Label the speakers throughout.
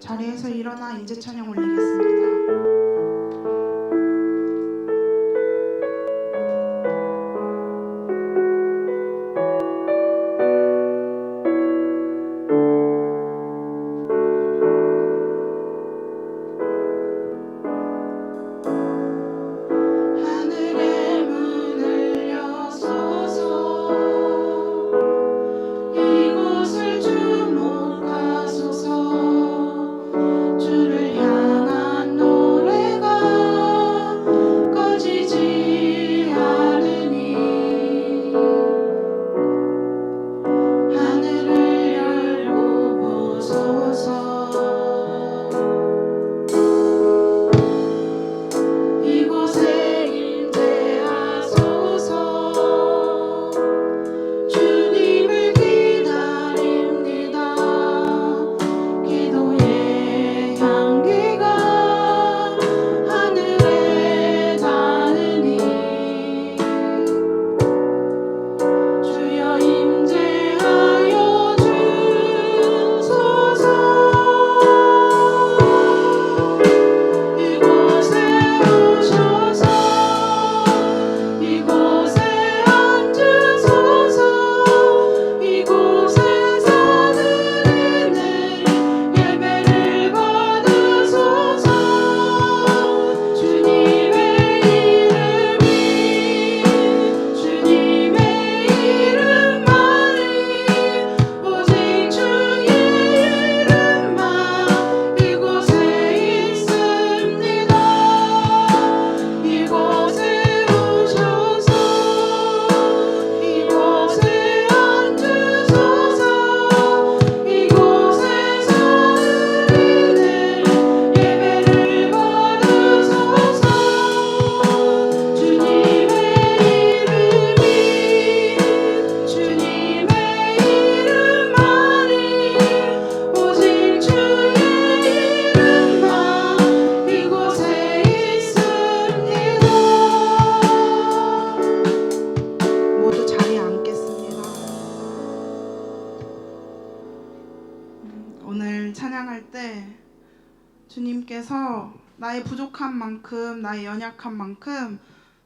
Speaker 1: 자리에서 일어나 인재 찬양 올리겠습니다. 오늘 찬양할 때 주님께서 나의 부족한 만큼, 나의 연약한 만큼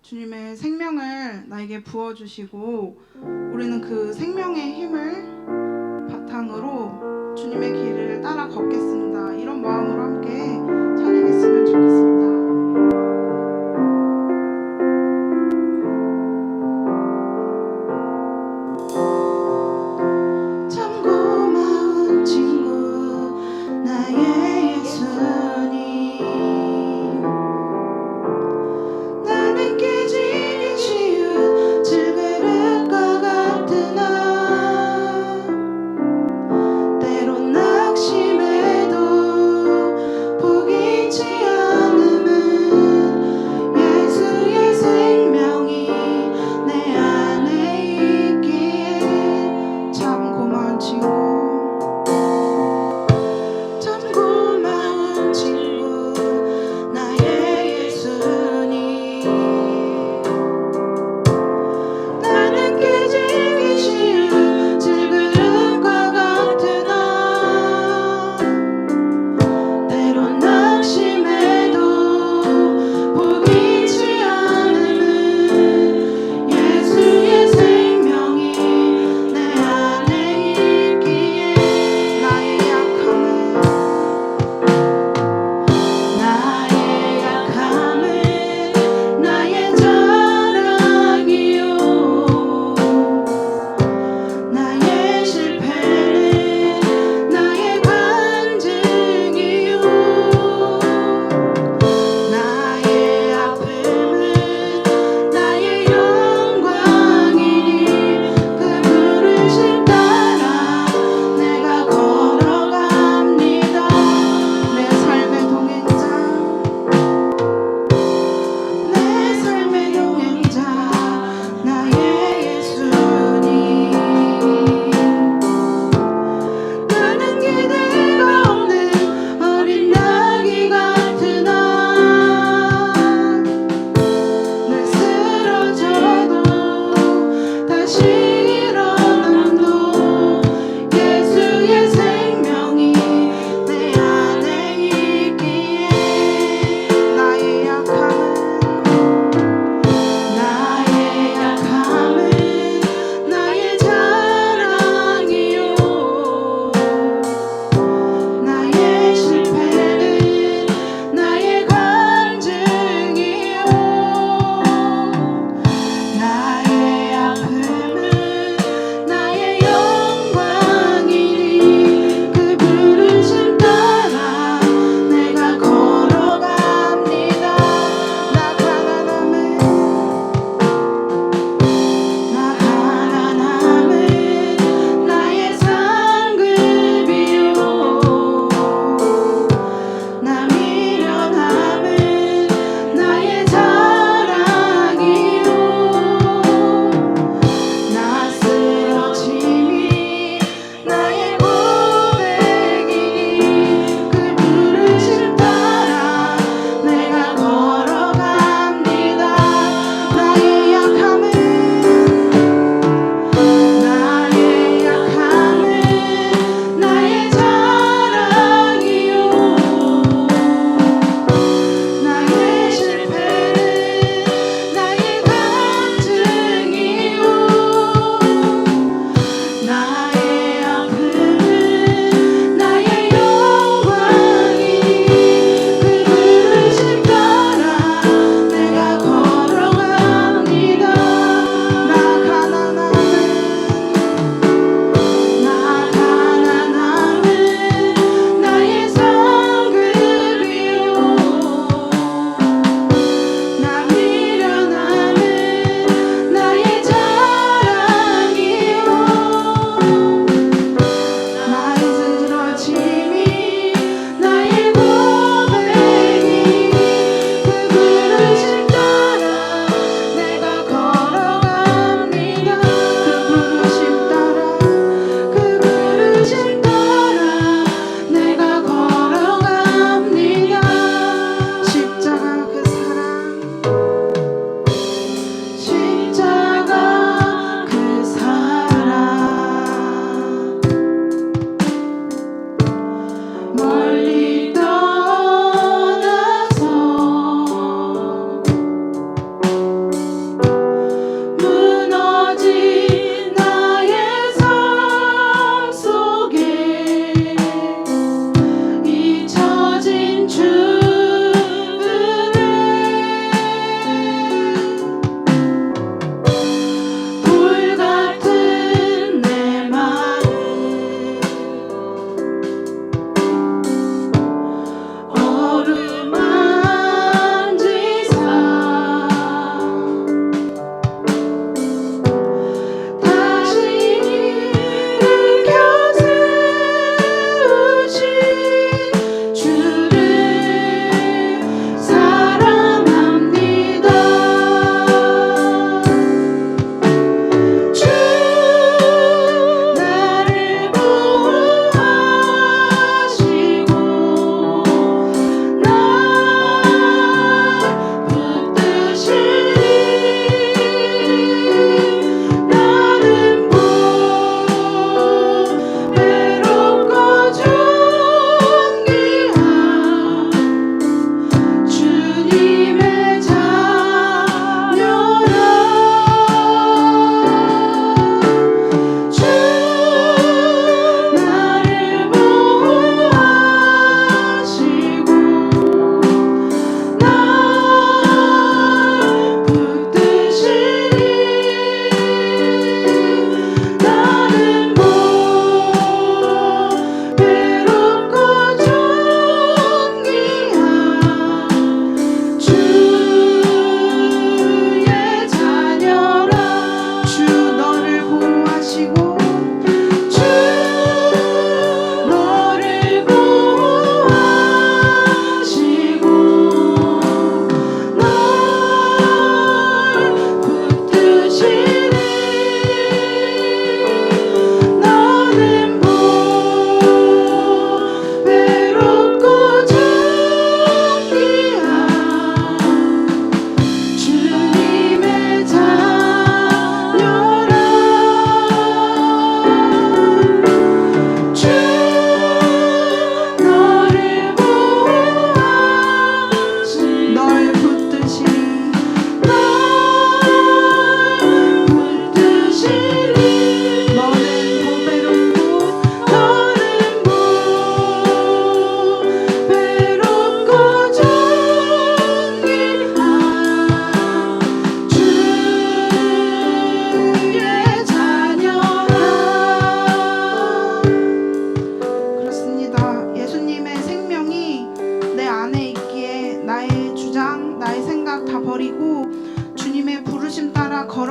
Speaker 1: 주님의 생명을 나에게 부어주시고, 우리는 그 생명의 힘을 바탕으로 주님의 길을 따라 걷겠습니다. 이런 마음으로 함께 찬양했으면 좋겠습니다.
Speaker 2: 때론 낙심해도 포기치 않는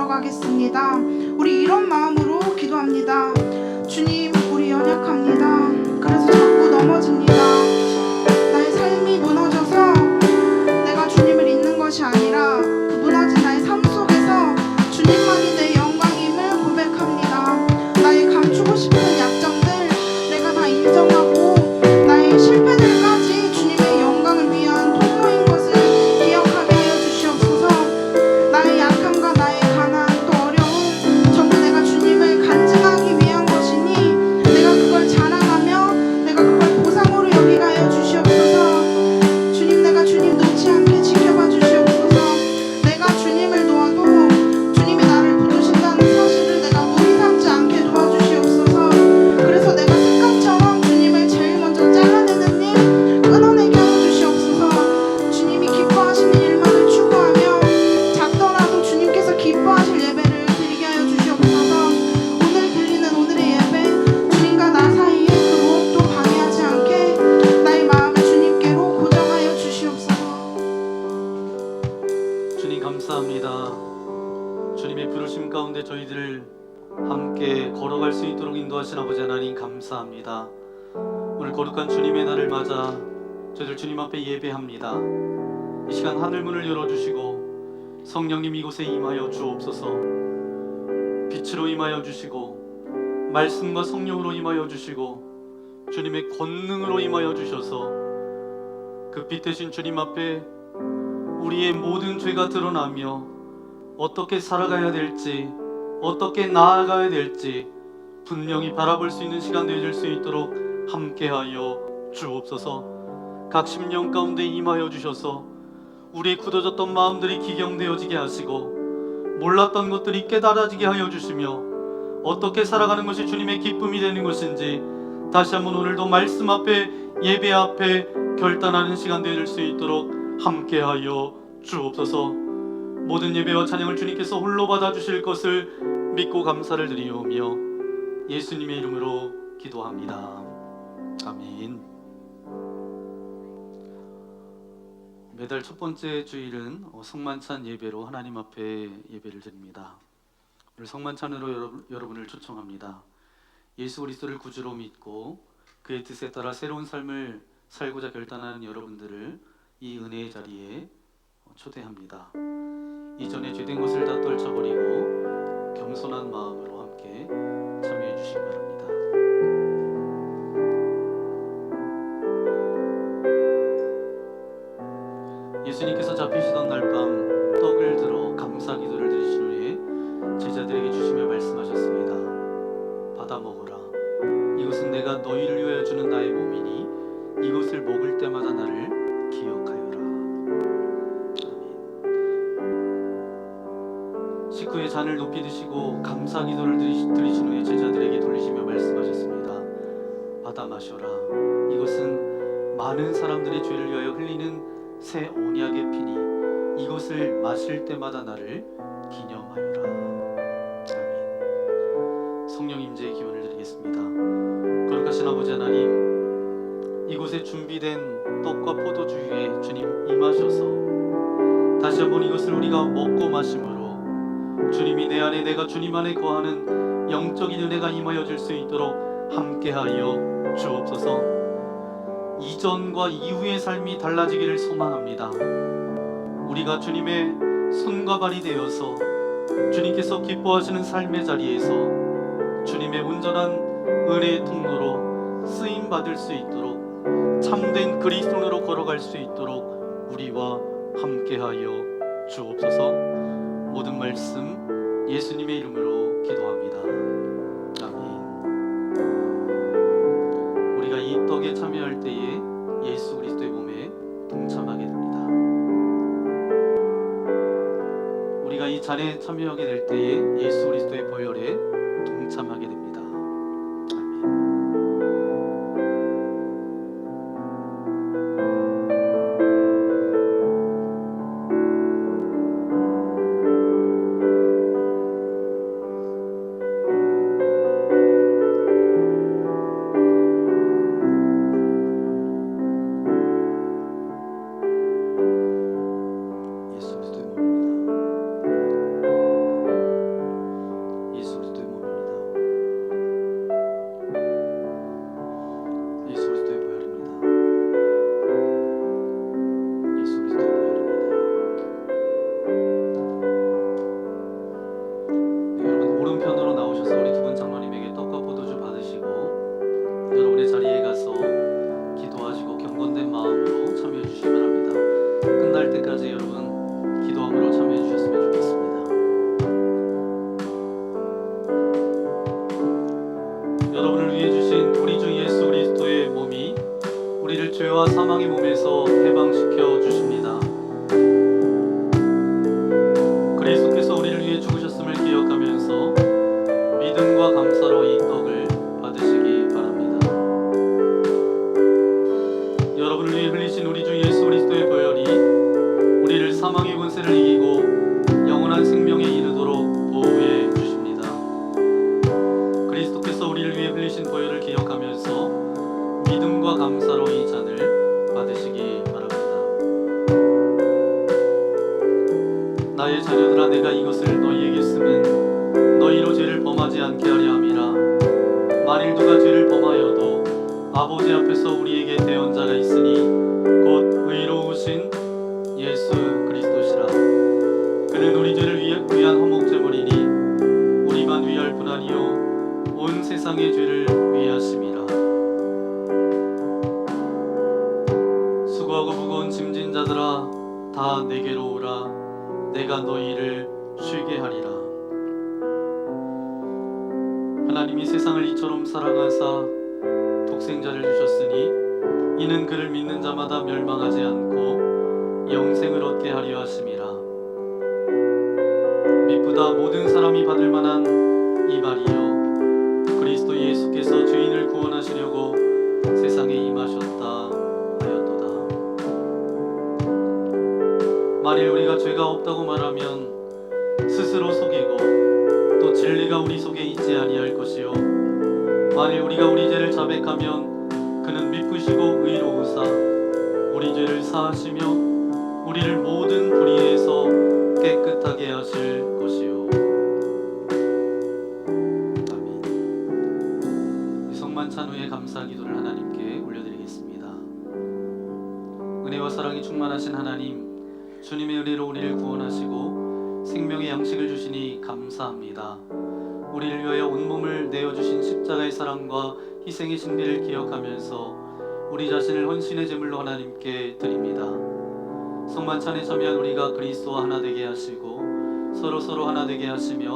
Speaker 1: 들어가겠습니다. 우리 이런 마음으로 기도합니다. 주님, 우리 연약합니다. 그래서 자꾸 넘어집니다. 나의 삶이 무너져서 내가 주님을 잊는 것이 아니라 그 무너진 나의 삶 속에서 주님만이 내 영광임을 고백합니다. 나의 감추고 싶은 약점들 내가 다 인정하고 나의 실패들까지 주님의 영광을 위한 통로인 것을 기억하게 하여 주시옵소서. 나의 약함과 나의 가난 또 어려움 전부 내가 주님을 간증하기 위한 것이니 내가 그걸 자랑하며 내가 그걸 보상으로 여기게 하여 주시옵소서. 주님, 내가 주님 놓지 않게 지켜봐 주시옵소서. 내가 주님을 놓아도 주님이 나를 부르신다는 사실을 내가 무리 삼지 않게 도와주시옵소서. 그래서 내가 습관처럼 주님을 제일 먼저 잘라내는 일 끊어내게 하여 주시옵소서. 주님이 기뻐하시는 일만을 추구하며 작더라도 주님께서 기뻐하실 예배를 드리게 하여 주시옵소서. 오늘 드리는 오늘의 예배 주님과 나 사이에 그 무엇도 방해하지 않게 나의 마음을 주님께로 고정하여 주시옵소서.
Speaker 2: 주님 감사합니다. 주님의 부르심 가운데 저희들을 함께 걸어갈 수 있도록 인도하신 아버지 하나님 감사합니다. 오늘 거룩한 주님의 날을 맞아 저희들 주님 앞에 예배합니다. 이 시간 하늘문을 열어주시고 성령님 이곳에 임하여 주옵소서. 빛으로 임하여 주시고 말씀과 성령으로 임하여 주시고 주님의 권능으로 임하여 주셔서 그 빛 대신 주님 앞에 우리의 모든 죄가 드러나며 어떻게 살아가야 될지 어떻게 나아가야 될지 분명히 바라볼 수 있는 시간 되어질 수 있도록 함께하여 주옵소서. 각 심령 가운데 임하여 주셔서 우리의 굳어졌던 마음들이 기경되어지게 하시고 몰랐던 것들이 깨달아지게 하여 주시며 어떻게 살아가는 것이 주님의 기쁨이 되는 것인지 다시 한번 오늘도 말씀 앞에 예배 앞에 결단하는 시간 되어질 수 있도록 함께하여 주옵소서. 모든 예배와 찬양을 주님께서 홀로 받아주실 것을 믿고 감사를 드리오며 예수님의 이름으로 기도합니다. 아멘. 매달 첫 번째 주일은 성만찬 예배로 하나님 앞에 예배를 드립니다. 오늘 성만찬으로 여러분을 초청합니다. 예수 그리스도를 구주로 믿고 그의 뜻에 따라 새로운 삶을 살고자 결단하는 여러분들을 이 은혜의 자리에 초대합니다. 이전에 죄된 것을 다 떨쳐버리고 겸손한 마음으로 함께 참여해 주시기 바랍니다. 예수님께서 잡히시던 날 밤 떡을 들어 감사 기도를 드리신 후에 제자들에게 주시며 말씀하셨습니다. 받아 먹으라. 이것은 내가 너희를 위하여 주는 나의 몸이니 이것을 먹을 때마다 나를 기억하여라. 아멘. 식후에 잔을 높이 드시고 감사 기도를 드리신 후에 제자들에게 돌리시며 말씀하셨습니다. 받아 마셔라. 이것은 많은 사람들의 죄를 위하여 흘리는 새 언약의 피니 이것을 마실 때마다 나를 기념하여라. 아멘. 성령 임재의 기원을 드리겠습니다. 거룩하신 아버지 하나님, 이곳에 준비된 떡과 포도주 위에 주님 임하셔서 다시 한번 이것을 우리가 먹고 마심으로 주님이 내 안에 내가 주님 안에 거하는 영적인 은혜가 임하여 줄 수 있도록 함께하여 주옵소서. 이전과 이후의 삶이 달라지기를 소망합니다. 우리가 주님의 손과 발이 되어서 주님께서 기뻐하시는 삶의 자리에서 주님의 온전한 은혜의 통로로 쓰임 받을 수 있도록 참된 그리스도인으로 걸어갈 수 있도록 우리와 함께하여 주옵소서. 모든 말씀 예수님의 이름으로 기도합니다. 아멘. 우리가 이 떡에 참여할 때에 예수 그리스도의 몸에 동참하게 됩니다. 우리가 이 잔에 참여하게 될 때에 예수 그리스도의 보혈에 동참하게 됩니다. 사망의 몸에서 해방시켜 주십니다. 그리스도께서 우리를 위해 죽으셨음을 기억하면서 믿음과 감사로 이 떡을 받으시기 바랍니다. 여러분을 위해 흘리신 우리 주 예수 그리스도의 보혈이 우리를 사망의 권세를 이기고 영원한 생명에 이르도록 보호해 주십니다. 그리스도께서 우리를 위해 흘리신 보혈을 기억하면서 믿음과 감사로 이 잔을 받으시기 바랍니다. 나의 자녀들아, 내가 이것을 너희에게 쓰면 너희로 죄를 범하지 않게 하려 함이라. 만일 누가 죄를 범하여도 아버지 앞에서 우리에게 대언자가 있으니 곧 의로우신 예수 그리스도시라. 그는 우리 죄를 위한 화목제물이니 우리만 위할 뿐 아니요 온 세상의 죄를 위하심이라. 수고하고 무거운 짐진 자들아, 다 내게로 오라. 내가 너희를 쉬게 하리라. 하나님이 세상을 이처럼 사랑하사 독생자를 주셨으니 이는 그를 믿는 자마다 멸망하지 않고 영생을 얻게 하려 하심이라. 미쁘다 모든 사람이 받을 만한 이 말이요, 그리스도 예수께서 죄인을 구원하시려고 세상에 임하셨다 하였도다. 만일 우리가 죄가 없다고 말하면 스스로 속이고 또 진리가 우리 속에 있지 아니할 것이요, 만일 우리가 우리 죄를 자백하면 그는 미쁘시고 의로우사 우리 죄를 사하시며 우리를 모든 불의에서 깨끗하게 하실 것이요. 아멘. 이 성만찬 후에 감사 기도를 하나님께 올려드리겠습니다. 은혜와 사랑이 충만하신 하나님, 주님의 은혜로 우리를 구원하시고 생명의 양식을 주시니 감사합니다. 우리를 위하여 온몸을 내어주신 십자가의 사랑과 희생의 신비를 기억하면서 우리 자신을 헌신의 제물로 하나님께 드립니다. 성만찬에 참여한 우리가 그리스도와 하나 되게 하시고 서로 하나 되게 하시며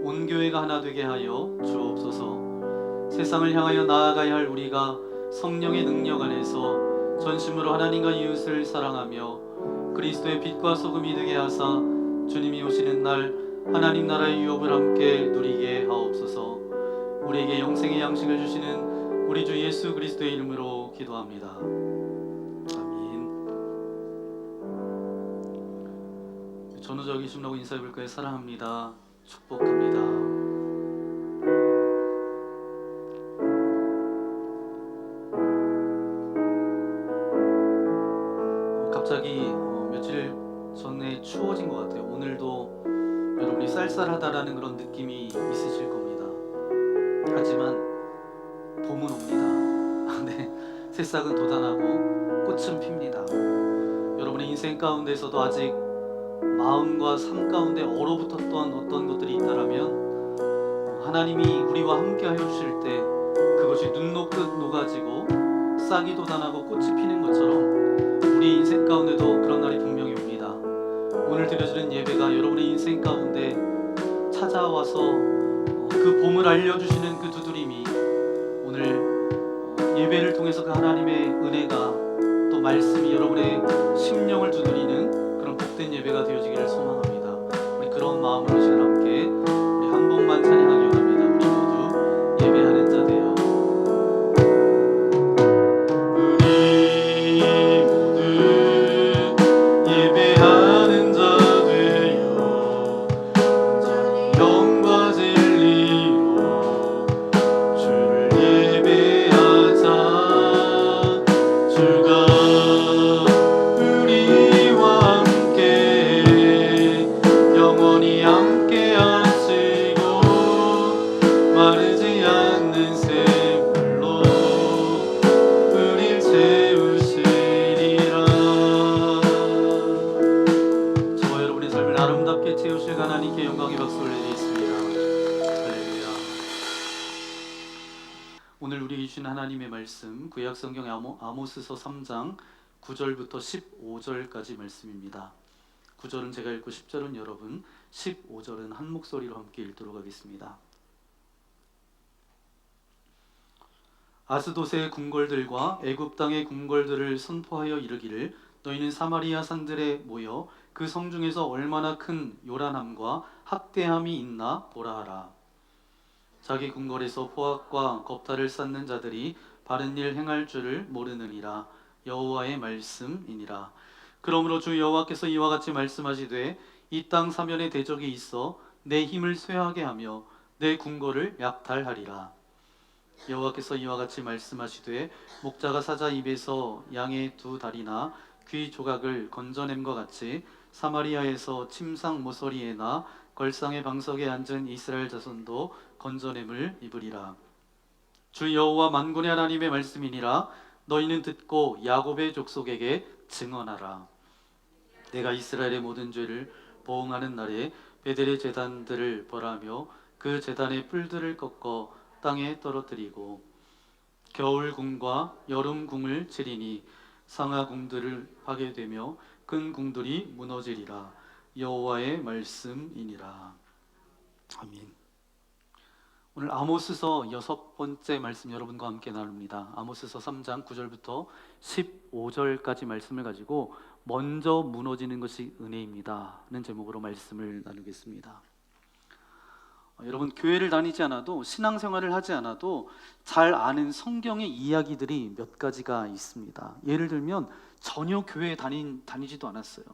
Speaker 2: 온 교회가 하나 되게 하여 주옵소서. 세상을 향하여 나아가야 할 우리가 성령의 능력 안에서 전심으로 하나님과 이웃을 사랑하며 그리스도의 빛과 소금이 되게 하사 주님이 오시는 날 하나님 나라의 유업을 함께 누리게 하옵소서. 우리에게 영생의 양식을 주시는 우리 주 예수 그리스도의 이름으로 기도합니다. 아멘. 전우적 이심라고 인사해볼까요? 사랑합니다. 축복합니다. 갑자기 며칠 전에 추워진 것 같아요. 오늘도 여러분이 쌀쌀하다라는 그런 느낌이 있으실 겁니다. 하지만 봄은 옵니다. 네, 새싹은 돋아나고 꽃은 핍니다. 여러분의 인생 가운데서도 아직 마음과 삶 가운데 얼어붙었던 어떤 것들이 있다라면 하나님이 우리와 함께 하여 주실 때 그것이 눈 녹듯 녹아지고 싹이 돋아나고 꽃이 피는 것처럼 우리 인생 가운데도 그런 날이 분명히 옵니다. 오늘 드려지는 예배가 여러분의 인생 가운데 찾아와서 그 봄을 알려주시는 그 두드림이 오늘 예배를 통해서 그 하나님의 은혜가 또 말씀이 여러분의 심령을 두드리는 그런 복된 예배가 되어지기를 소망합니다. 우리 그런 마음으로 시간 함께 우리 한 번만 찬양하기 원합니다. 우리 모두 예배하는 자 되어 우리 모두 예배하는 자 되어 영과 진리로 주를 예배하자. 주가 우리와 함께 영원히 함께 하시고 마르지 않는 샘물로 우릴 채우시리라. 저와 여러분의 삶을 아름답게 채우실 하나님께 영광의 박수 올려드리겠습니다. 할렐루야. 오늘 우리에게 주신 하나님의 말씀 구약성경 아모스서 3장 9절부터 15절까지 말씀입니다. 9절은 제가 읽고 10절은 여러분, 15절은 한 목소리로 함께 읽도록 하겠습니다. 아스돗의 궁궐들과 애굽 땅의 궁궐들을 선포하여 이르기를 너희는 사마리아 산들에 모여 그 성 중에서 얼마나 큰 요란함과 학대함이 있나 보라 하라. 자기 궁궐에서 포악과 겁탈을 쌓는 자들이 바른 일 행할 줄을 모르느니라. 여호와의 말씀이니라. 그러므로 주 여호와께서 이와 같이 말씀하시되 이 땅 사면에 대적이 있어 내 힘을 쇠하게 하며 내 궁궐을 약탈하리라. 여호와께서 이와 같이 말씀하시되 목자가 사자 입에서 양의 두 다리나 귀 조각을 건져냄과 같이 사마리아에서 침상 모서리에나 걸상의 방석에 앉은 이스라엘 자손도 건져냄을 입으리라. 주 여호와 만군의 하나님의 말씀이니라. 너희는 듣고 야곱의 족속에게 증언하라. 내가 이스라엘의 모든 죄를 보응하는 날에 베델의 제단들을 벌하며 그 제단의 뿔들을 꺾어 땅에 떨어뜨리고 겨울 궁과 여름 궁을 치리니 상하 궁들을 파괴되며 큰 궁들이 무너지리라. 여호와의 말씀이니라. 아멘. 오늘 아모스서 6번째 말씀 여러분과 함께 나눕니다. 아모스서 3장 9절부터 15절까지 말씀을 가지고 먼저 무너지는 것이 은혜입니다 는 제목으로 말씀을 나누겠습니다. 여러분, 교회를 다니지 않아도 신앙생활을 하지 않아도 잘 아는 성경의 이야기들이 몇 가지가 있습니다. 예를 들면 전혀 교회에 다니지도 않았어요.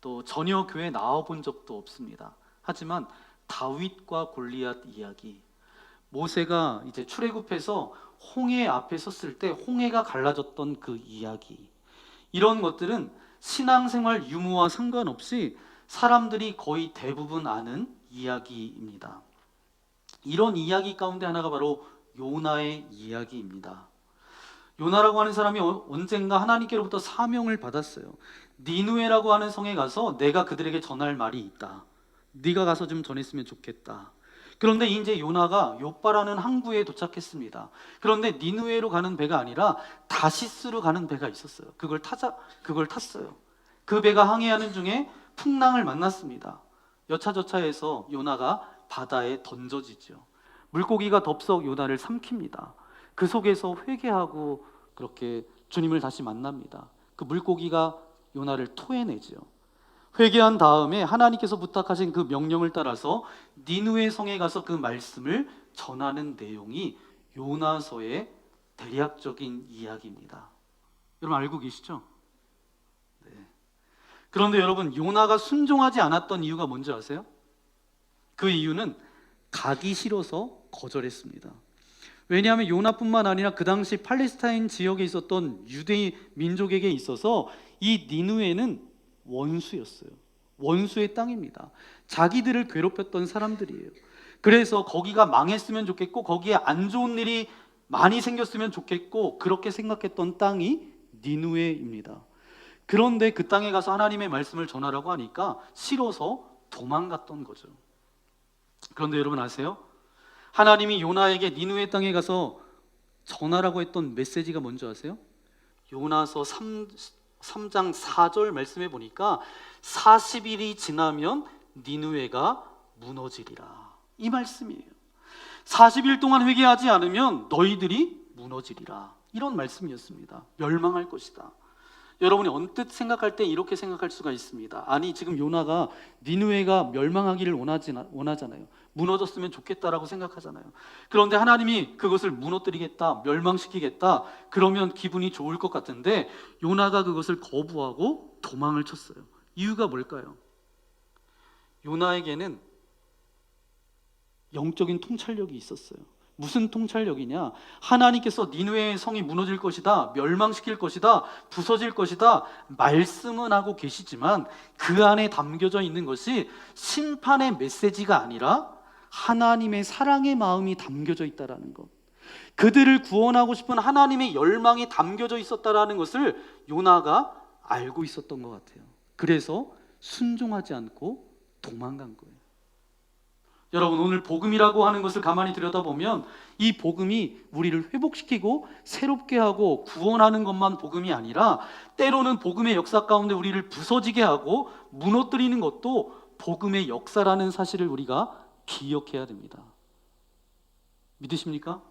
Speaker 2: 또 전혀 교회에 나와본 적도 없습니다. 하지만 다윗과 골리앗 이야기, 모세가 이제 출애굽해서 홍해 앞에 섰을 때 홍해가 갈라졌던 그 이야기, 이런 것들은 신앙생활 유무와 상관없이 사람들이 거의 대부분 아는 이야기입니다. 이런 이야기 가운데 하나가 바로 요나의 이야기입니다. 요나라고 하는 사람이 언젠가 하나님께로부터 사명을 받았어요. 니누에라고 하는 성에 가서 내가 그들에게 전할 말이 있다. 네가 가서 좀 전했으면 좋겠다. 그런데 이제 요나가 요빠라는 항구에 도착했습니다. 그런데 니누에로 가는 배가 아니라 다시스로 가는 배가 있었어요. 그걸 탔어요. 그 배가 항해하는 중에 풍랑을 만났습니다. 여차저차해서 요나가 바다에 던져지죠. 물고기가 덥석 요나를 삼킵니다. 그 속에서 회개하고 그렇게 주님을 다시 만납니다. 그 물고기가 요나를 토해내죠. 회개한 다음에 하나님께서 부탁하신 그 명령을 따라서 니느웨 성에 가서 그 말씀을 전하는 내용이 요나서의 대략적인 이야기입니다. 여러분 알고 계시죠? 네. 그런데 여러분, 요나가 순종하지 않았던 이유가 뭔지 아세요? 그 이유는 가기 싫어서 거절했습니다. 왜냐하면 요나뿐만 아니라 그 당시 팔레스타인 지역에 있었던 유대 민족에게 있어서 이 니느웨는 원수였어요. 원수의 땅입니다. 자기들을 괴롭혔던 사람들이에요. 그래서 거기가 망했으면 좋겠고 거기에 안 좋은 일이 많이 생겼으면 좋겠고 그렇게 생각했던 땅이 니느웨입니다. 그런데 그 땅에 가서 하나님의 말씀을 전하라고 하니까 싫어서 도망갔던 거죠. 그런데 여러분 아세요? 하나님이 요나에게 니느웨 땅에 가서 전하라고 했던 메시지가 뭔지 아세요? 요나서 3장 4절 말씀해 보니까 40일이 지나면 니느웨가 무너지리라, 이 말씀이에요. 40일 동안 회개하지 않으면 너희들이 무너지리라, 이런 말씀이었습니다. 멸망할 것이다. 여러분이 언뜻 생각할 때 이렇게 생각할 수가 있습니다. 아니, 지금 요나가 니느웨가 멸망하기를 원하잖아요. 무너졌으면 좋겠다라고 생각하잖아요. 그런데 하나님이 그것을 무너뜨리겠다, 멸망시키겠다, 그러면 기분이 좋을 것 같은데 요나가 그것을 거부하고 도망을 쳤어요. 이유가 뭘까요? 요나에게는 영적인 통찰력이 있었어요. 무슨 통찰력이냐? 하나님께서 니느웨의 성이 무너질 것이다, 멸망시킬 것이다, 부서질 것이다 말씀은 하고 계시지만 그 안에 담겨져 있는 것이 심판의 메시지가 아니라 하나님의 사랑의 마음이 담겨져 있다라는 것, 그들을 구원하고 싶은 하나님의 열망이 담겨져 있었다라는 것을 요나가 알고 있었던 것 같아요. 그래서 순종하지 않고 도망간 거예요. 여러분, 오늘 복음이라고 하는 것을 가만히 들여다보면 이 복음이 우리를 회복시키고 새롭게 하고 구원하는 것만 복음이 아니라 때로는 복음의 역사 가운데 우리를 부서지게 하고 무너뜨리는 것도 복음의 역사라는 사실을 우리가 기억해야 됩니다. 믿으십니까?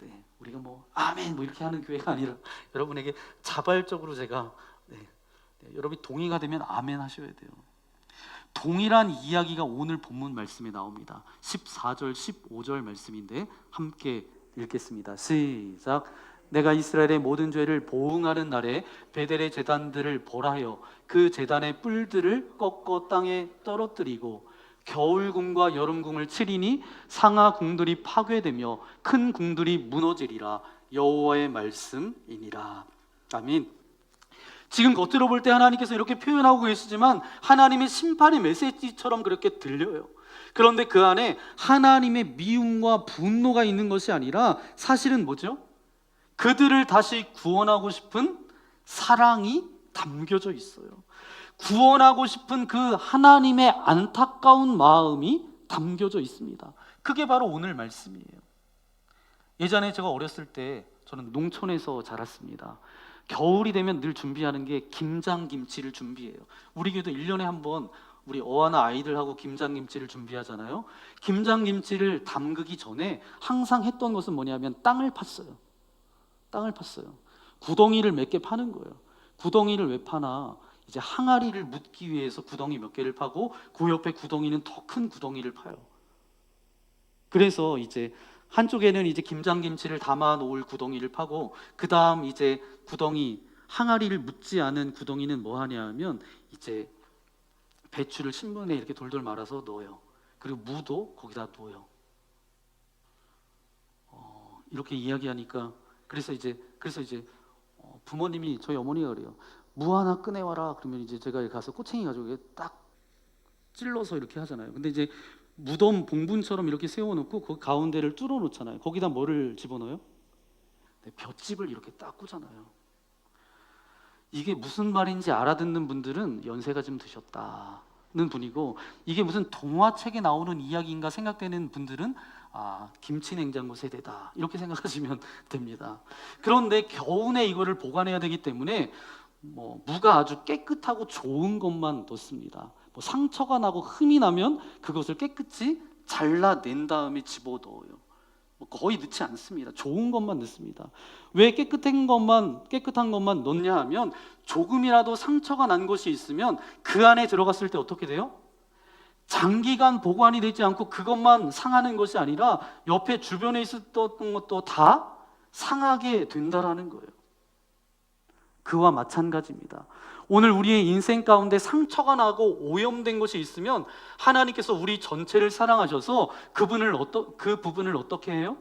Speaker 2: 네. 우리가 뭐 아멘 뭐 이렇게 하는 교회가 아니라 여러분에게 자발적으로 제가 여러분이 동의가 되면 아멘 하셔야 돼요. 동일한 이야기가 오늘 본문 말씀에 나옵니다. 14절 15절 말씀인데 함께 읽겠습니다. 시작. 내가 이스라엘의 모든 죄를 보응하는 날에 베델의 제단들을 벌하여 그 제단의 뿔들을 꺾어 땅에 떨어뜨리고 겨울궁과 여름궁을 치리니 상하 궁들이 파괴되며 큰 궁들이 무너지리라. 여호와의 말씀이니라. 아멘. 지금 겉으로 볼 때 하나님께서 이렇게 표현하고 계시지만 하나님의 심판의 메시지처럼 그렇게 들려요. 그런데 그 안에 하나님의 미움과 분노가 있는 것이 아니라 사실은 뭐죠? 그들을 다시 구원하고 싶은 사랑이 담겨져 있어요. 구원하고 싶은 그 하나님의 안타까운 마음이 담겨져 있습니다. 그게 바로 오늘 말씀이에요. 예전에 제가 어렸을 때 저는 농촌에서 자랐습니다. 겨울이 되면 늘 준비하는 게 김장김치를 준비해요. 우리 교회도 1년에 한 번 우리 어하나 아이들하고 김장김치를 준비하잖아요. 김장김치를 담그기 전에 항상 했던 것은 뭐냐면 땅을 팠어요. 땅을 팠어요. 구덩이를 몇 개 파는 거예요. 구덩이를 왜 파나? 이제 항아리를 묻기 위해서 구덩이 몇 개를 파고 그 옆에 구덩이는 더 큰 구덩이를 파요. 그래서 이제 한쪽에는 이제 김장김치를 담아 놓을 구덩이를 파고 그 다음 이제 구덩이 항아리를 묻지 않은 구덩이는 뭐 하냐 하면 이제 배추를 신문에 이렇게 돌돌 말아서 넣어요. 그리고 무도 거기다 넣어요. 이렇게 이야기하니까 그래서 이제 부모님이 저희 어머니가 그래요. 무 하나 꺼내와라. 그러면 이제 제가 가서 꼬챙이 가지고 딱 찔러서 이렇게 하잖아요. 근데 이제 무덤 봉분처럼 이렇게 세워놓고 그 가운데를 뚫어 놓잖아요. 거기다 뭐를 집어넣어요? 볏짚을 이렇게 딱 꾸잖아요. 이게 무슨 말인지 알아듣는 분들은 연세가 좀 드셨다는 분이고, 이게 무슨 동화책에 나오는 이야기인가 생각되는 분들은 김치 냉장고 세대다 이렇게 생각하시면 됩니다. 그런데 겨우내 이거를 보관해야 되기 때문에 무가 아주 깨끗하고 좋은 것만 넣습니다. 상처가 나고 흠이 나면 그것을 깨끗이 잘라낸 다음에 집어넣어요. 거의 넣지 않습니다. 좋은 것만 넣습니다. 왜 깨끗한 것만 넣냐 하면 조금이라도 상처가 난 것이 있으면 그 안에 들어갔을 때 어떻게 돼요? 장기간 보관이 되지 않고 그것만 상하는 것이 아니라 옆에 주변에 있었던 것도 다 상하게 된다라는 거예요. 그와 마찬가지입니다. 오늘 우리의 인생 가운데 상처가 나고 오염된 것이 있으면 하나님께서 우리 전체를 사랑하셔서 그 부분을 어떻게 해요?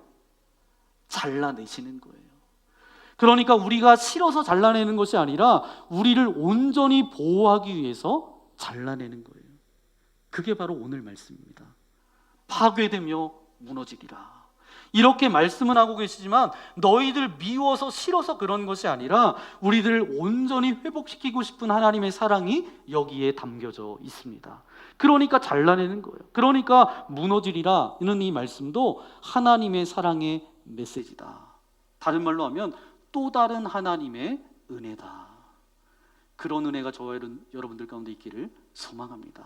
Speaker 2: 잘라내시는 거예요. 그러니까 우리가 싫어서 잘라내는 것이 아니라 우리를 온전히 보호하기 위해서 잘라내는 거예요. 그게 바로 오늘 말씀입니다. 파괴되며 무너지리라. 이렇게 말씀은 하고 계시지만 너희들 미워서 싫어서 그런 것이 아니라 우리들을 온전히 회복시키고 싶은 하나님의 사랑이 여기에 담겨져 있습니다. 그러니까 잘라내는 거예요. 그러니까 무너지리라는 이 말씀도 하나님의 사랑의 메시지다. 다른 말로 하면 또 다른 하나님의 은혜다. 그런 은혜가 저와 여러분들 가운데 있기를 소망합니다.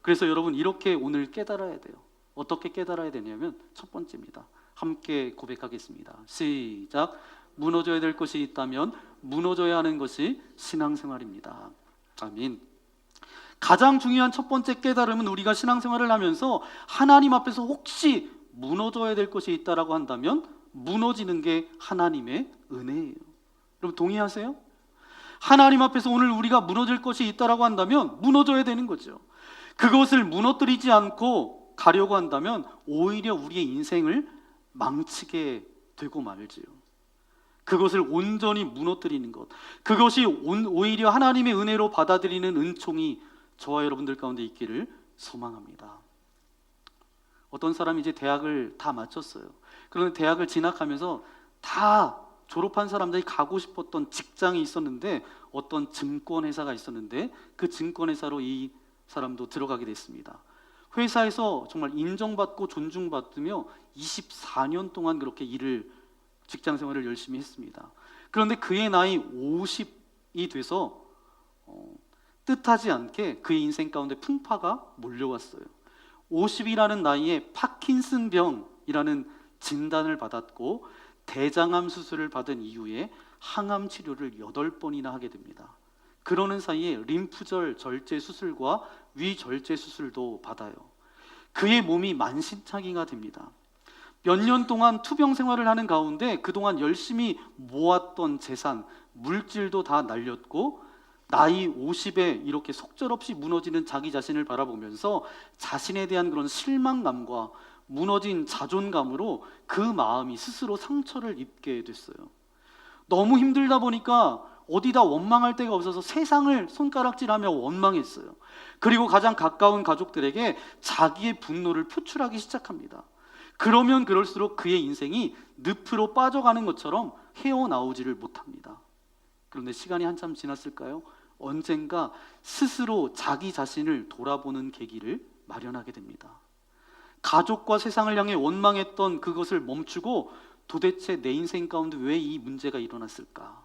Speaker 2: 그래서 여러분 이렇게 오늘 깨달아야 돼요. 어떻게 깨달아야 되냐면 첫 번째입니다. 함께 고백하겠습니다. 시작. 무너져야 될 것이 있다면 무너져야 하는 것이 신앙생활입니다. 아멘. 가장 중요한 첫 번째 깨달음은 우리가 신앙생활을 하면서 하나님 앞에서 혹시 무너져야 될 것이 있다라고 한다면 무너지는 게 하나님의 은혜예요. 여러분 동의하세요? 하나님 앞에서 오늘 우리가 무너질 것이 있다라고 한다면 무너져야 되는 거죠. 그것을 무너뜨리지 않고 가려고 한다면 오히려 우리의 인생을 망치게 되고 말지요. 그것을 온전히 무너뜨리는 것, 그것이 오히려 하나님의 은혜로 받아들이는 은총이 저와 여러분들 가운데 있기를 소망합니다. 어떤 사람이 이제 대학을 다 마쳤어요. 그런데 대학을 진학하면서 다 졸업한 사람들이 가고 싶었던 직장이 있었는데 어떤 증권회사가 있었는데 그 증권회사로 이 사람도 들어가게 됐습니다. 회사에서 정말 인정받고 존중받으며 24년 동안 그렇게 직장 생활을 열심히 했습니다. 그런데 그의 나이 50이 돼서 뜻하지 않게 그의 인생 가운데 풍파가 몰려왔어요. 50이라는 나이에 파킨슨병이라는 진단을 받았고
Speaker 3: 대장암 수술을 받은 이후에 항암 치료를 8번이나 하게 됩니다. 그러는 사이에 림프절 절제 수술과 위절제 수술도 받아요. 그의 몸이 만신창이가 됩니다. 몇 년 동안 투병 생활을 하는 가운데 그동안 열심히 모았던 재산, 물질도 다 날렸고 나이 50에 이렇게 속절없이 무너지는 자기 자신을 바라보면서 자신에 대한 그런 실망감과 무너진 자존감으로 그 마음이 스스로 상처를 입게 됐어요. 너무 힘들다 보니까 어디다 원망할 데가 없어서 세상을 손가락질하며 원망했어요. 그리고 가장 가까운 가족들에게 자기의 분노를 표출하기 시작합니다. 그러면 그럴수록 그의 인생이 늪으로 빠져가는 것처럼 헤어나오지를 못합니다. 그런데 시간이 한참 지났을까요? 언젠가 스스로 자기 자신을 돌아보는 계기를 마련하게 됩니다. 가족과 세상을 향해 원망했던 그것을 멈추고 도대체 내 인생 가운데 왜 이 문제가 일어났을까?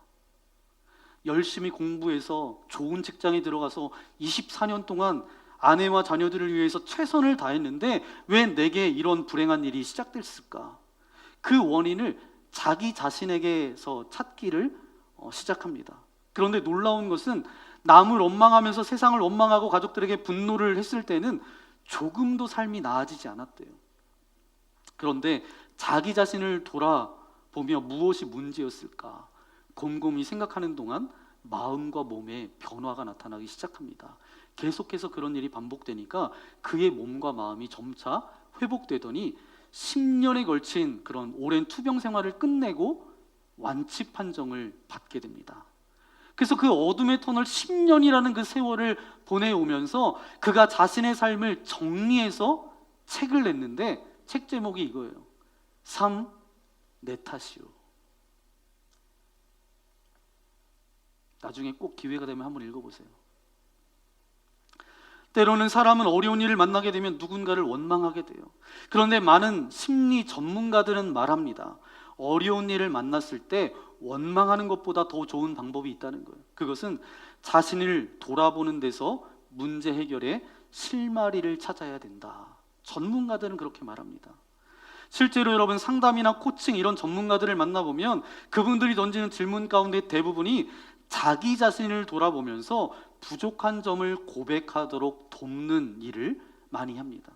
Speaker 3: 열심히 공부해서 좋은 직장에 들어가서 24년 동안 아내와 자녀들을 위해서 최선을 다했는데 왜 내게 이런 불행한 일이 시작됐을까? 그 원인을 자기 자신에게서 찾기를 시작합니다. 그런데 놀라운 것은 남을 원망하면서 세상을 원망하고 가족들에게 분노를 했을 때는 조금도 삶이 나아지지 않았대요. 그런데 자기 자신을 돌아보며 무엇이 문제였을까 곰곰이 생각하는 동안 마음과 몸에 변화가 나타나기 시작합니다. 계속해서 그런 일이 반복되니까 그의 몸과 마음이 점차 회복되더니 10년에 걸친 그런 오랜 투병 생활을 끝내고 완치 판정을 받게 됩니다. 그래서 그 어둠의 터널 10년이라는 그 세월을 보내오면서 그가 자신의 삶을 정리해서 책을 냈는데 책 제목이 이거예요. 삶 내 탓이요. 나중에 꼭 기회가 되면 한번 읽어보세요. 때로는 사람은 어려운 일을 만나게 되면 누군가를 원망하게 돼요. 그런데 많은 심리 전문가들은 말합니다. 어려운 일을 만났을 때 원망하는 것보다 더 좋은 방법이 있다는 거예요. 그것은 자신을 돌아보는 데서 문제 해결에 실마리를 찾아야 된다. 전문가들은 그렇게 말합니다. 실제로 여러분 상담이나 코칭 이런 전문가들을 만나보면 그분들이 던지는 질문 가운데 대부분이 자기 자신을 돌아보면서 부족한 점을 고백하도록 돕는 일을 많이 합니다.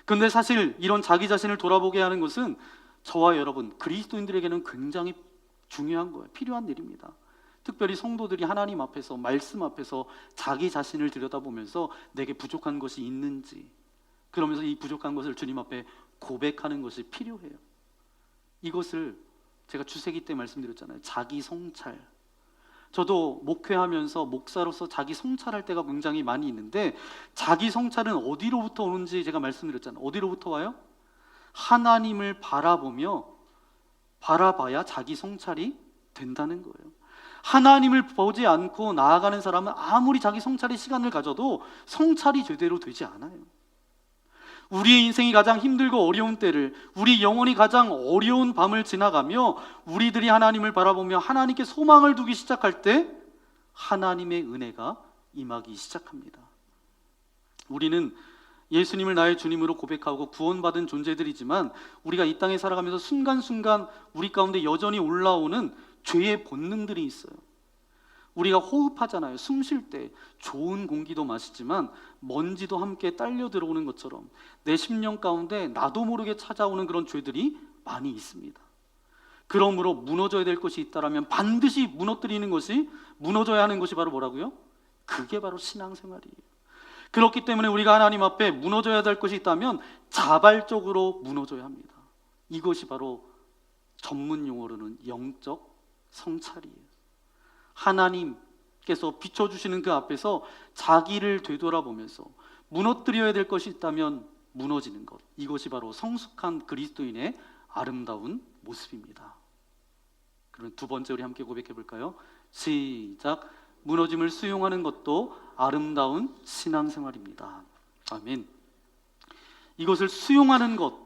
Speaker 3: 그런데 사실 이런 자기 자신을 돌아보게 하는 것은 저와 여러분 그리스도인들에게는 굉장히 중요한 거예요. 필요한 일입니다. 특별히 성도들이 하나님 앞에서 말씀 앞에서 자기 자신을 들여다보면서 내게 부족한 것이 있는지 그러면서 이 부족한 것을 주님 앞에 고백하는 것이 필요해요. 이것을 제가 주세기 때 말씀드렸잖아요. 자기 성찰. 저도 목회하면서 목사로서 자기 성찰할 때가 굉장히 많이 있는데 자기 성찰은 어디로부터 오는지 제가 말씀드렸잖아요. 어디로부터 와요? 하나님을 바라봐야 자기 성찰이 된다는 거예요. 하나님을 보지 않고 나아가는 사람은 아무리 자기 성찰의 시간을 가져도 성찰이 제대로 되지 않아요. 우리의 인생이 가장 힘들고 어려운 때를, 우리 영혼이 가장 어려운 밤을 지나가며 우리들이 하나님을 바라보며 하나님께 소망을 두기 시작할 때 하나님의 은혜가 임하기 시작합니다. 우리는 예수님을 나의 주님으로 고백하고 구원받은 존재들이지만 우리가 이 땅에 살아가면서 순간순간 우리 가운데 여전히 올라오는 죄의 본능들이 있어요. 우리가 호흡하잖아요. 숨 쉴 때 좋은 공기도 마시지만 먼지도 함께 딸려 들어오는 것처럼 내 심령 가운데 나도 모르게 찾아오는 그런 죄들이 많이 있습니다. 그러므로 무너져야 될 것이 있다라면 반드시 무너져야 하는 것이 바로 뭐라고요? 그게 바로 신앙생활이에요. 그렇기 때문에 우리가 하나님 앞에 무너져야 될 것이 있다면 자발적으로 무너져야 합니다. 이것이 바로 전문 용어로는 영적 성찰이에요. 하나님께서 비춰주시는 그 앞에서 자기를 되돌아보면서 무너뜨려야 될 것이 있다면 무너지는 것, 이것이 바로 성숙한 그리스도인의 아름다운 모습입니다. 그럼 두 번째 우리 함께 고백해 볼까요? 시작. 무너짐을 수용하는 것도 아름다운 신앙생활입니다. 아멘. 이것을 수용하는 것,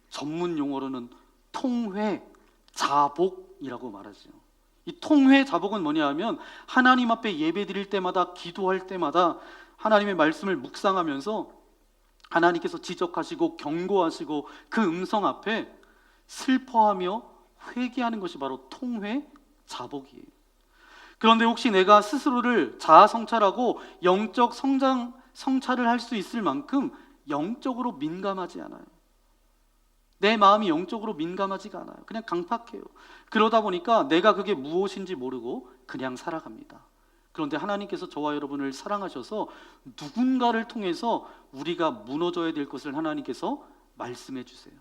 Speaker 3: 전문 용어로는 통회, 자복이라고 말하죠. 이 통회 자복은 뭐냐 하면 하나님 앞에 예배 드릴 때마다 기도할 때마다 하나님의 말씀을 묵상하면서 하나님께서 지적하시고 경고하시고 그 음성 앞에 슬퍼하며 회개하는 것이 바로 통회, 자복이에요. 그런데 혹시 내가 스스로를 자아 성찰하고 영적 성찰을 할 수 있을 만큼 영적으로 민감하지 않아요. 내 마음이 영적으로 민감하지가 않아요. 그냥 강팍해요. 그러다 보니까 내가 그게 무엇인지 모르고 그냥 살아갑니다. 그런데 하나님께서 저와 여러분을 사랑하셔서 누군가를 통해서 우리가 무너져야 될 것을 하나님께서 말씀해 주세요.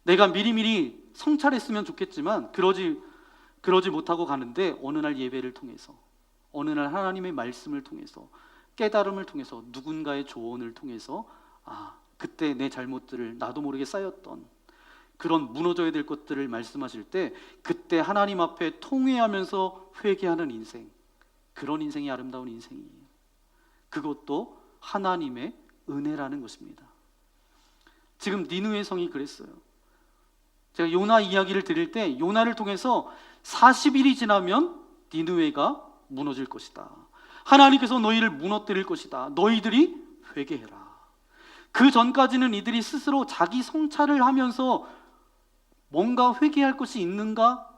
Speaker 3: 내가 미리미리 성찰했으면 좋겠지만 그러지 못하고 가는데 어느 날 예배를 통해서, 어느 날 하나님의 말씀을 통해서, 깨달음을 통해서, 누군가의 조언을 통해서 그때 내 잘못들을 나도 모르게 쌓였던 그런 무너져야 될 것들을 말씀하실 때 그때 하나님 앞에 통회하면서 회개하는 인생, 그런 인생이 아름다운 인생이에요. 그것도 하나님의 은혜라는 것입니다. 지금 니느웨 성이 그랬어요. 제가 요나 이야기를 드릴 때 요나를 통해서 40일이 지나면 니느웨가 무너질 것이다. 하나님께서 너희를 무너뜨릴 것이다. 너희들이 회개해라. 그 전까지는 이들이 스스로 자기 성찰을 하면서 뭔가 회개할 것이 있는가?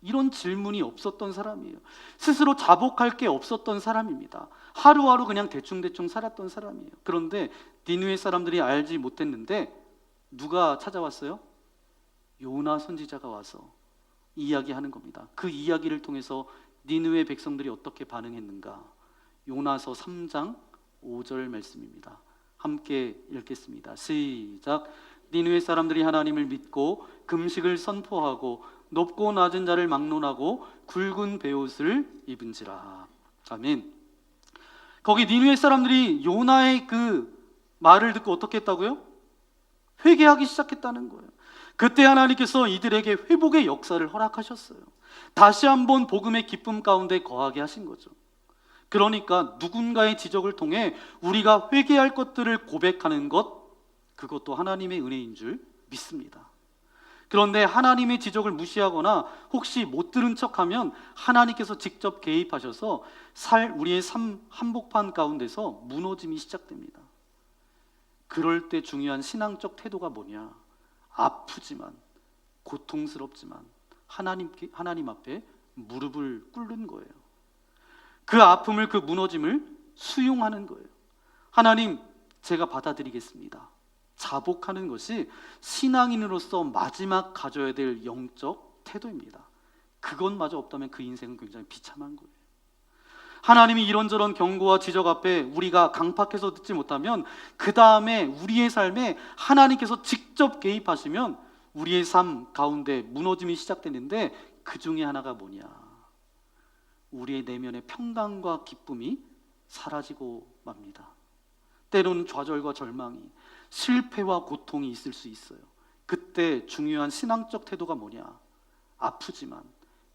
Speaker 3: 이런 질문이 없었던 사람이에요. 스스로 자복할 게 없었던 사람입니다. 하루하루 그냥 대충대충 살았던 사람이에요. 그런데 니느웨 사람들이 알지 못했는데 누가 찾아왔어요? 요나 선지자가 와서 이야기하는 겁니다. 그 이야기를 통해서 니느웨 백성들이 어떻게 반응했는가? 요나서 3장 5절 말씀입니다. 함께 읽겠습니다. 시작. 니느웨 사람들이 하나님을 믿고 금식을 선포하고 높고 낮은 자를 막론하고 굵은 베옷을 입은지라. 아멘. 거기 니느웨 사람들이 요나의 그 말을 듣고 어떻게 했다고요? 회개하기 시작했다는 거예요. 그때 하나님께서 이들에게 회복의 역사를 허락하셨어요. 다시 한번 복음의 기쁨 가운데 거하게 하신 거죠. 그러니까 누군가의 지적을 통해 우리가 회개할 것들을 고백하는 것, 그것도 하나님의 은혜인 줄 믿습니다. 그런데 하나님의 지적을 무시하거나 혹시 못 들은 척하면 하나님께서 직접 개입하셔서 우리의 삶 한복판 가운데서 무너짐이 시작됩니다. 그럴 때 중요한 신앙적 태도가 뭐냐? 아프지만 고통스럽지만 하나님 앞에 무릎을 꿇는 거예요. 그 아픔을, 그 무너짐을 수용하는 거예요. 하나님, 제가 받아들이겠습니다. 자복하는 것이 신앙인으로서 마지막 가져야 될 영적 태도입니다. 그것마저 없다면 그 인생은 굉장히 비참한 거예요. 하나님이 이런저런 경고와 지적 앞에 우리가 강팍해서 듣지 못하면 그 다음에 우리의 삶에 하나님께서 직접 개입하시면 우리의 삶 가운데 무너짐이 시작되는데 그 중에 하나가 뭐냐? 우리의 내면의 평강과 기쁨이 사라지고 맙니다. 때로는 좌절과 절망이, 실패와 고통이 있을 수 있어요. 그때 중요한 신앙적 태도가 뭐냐? 아프지만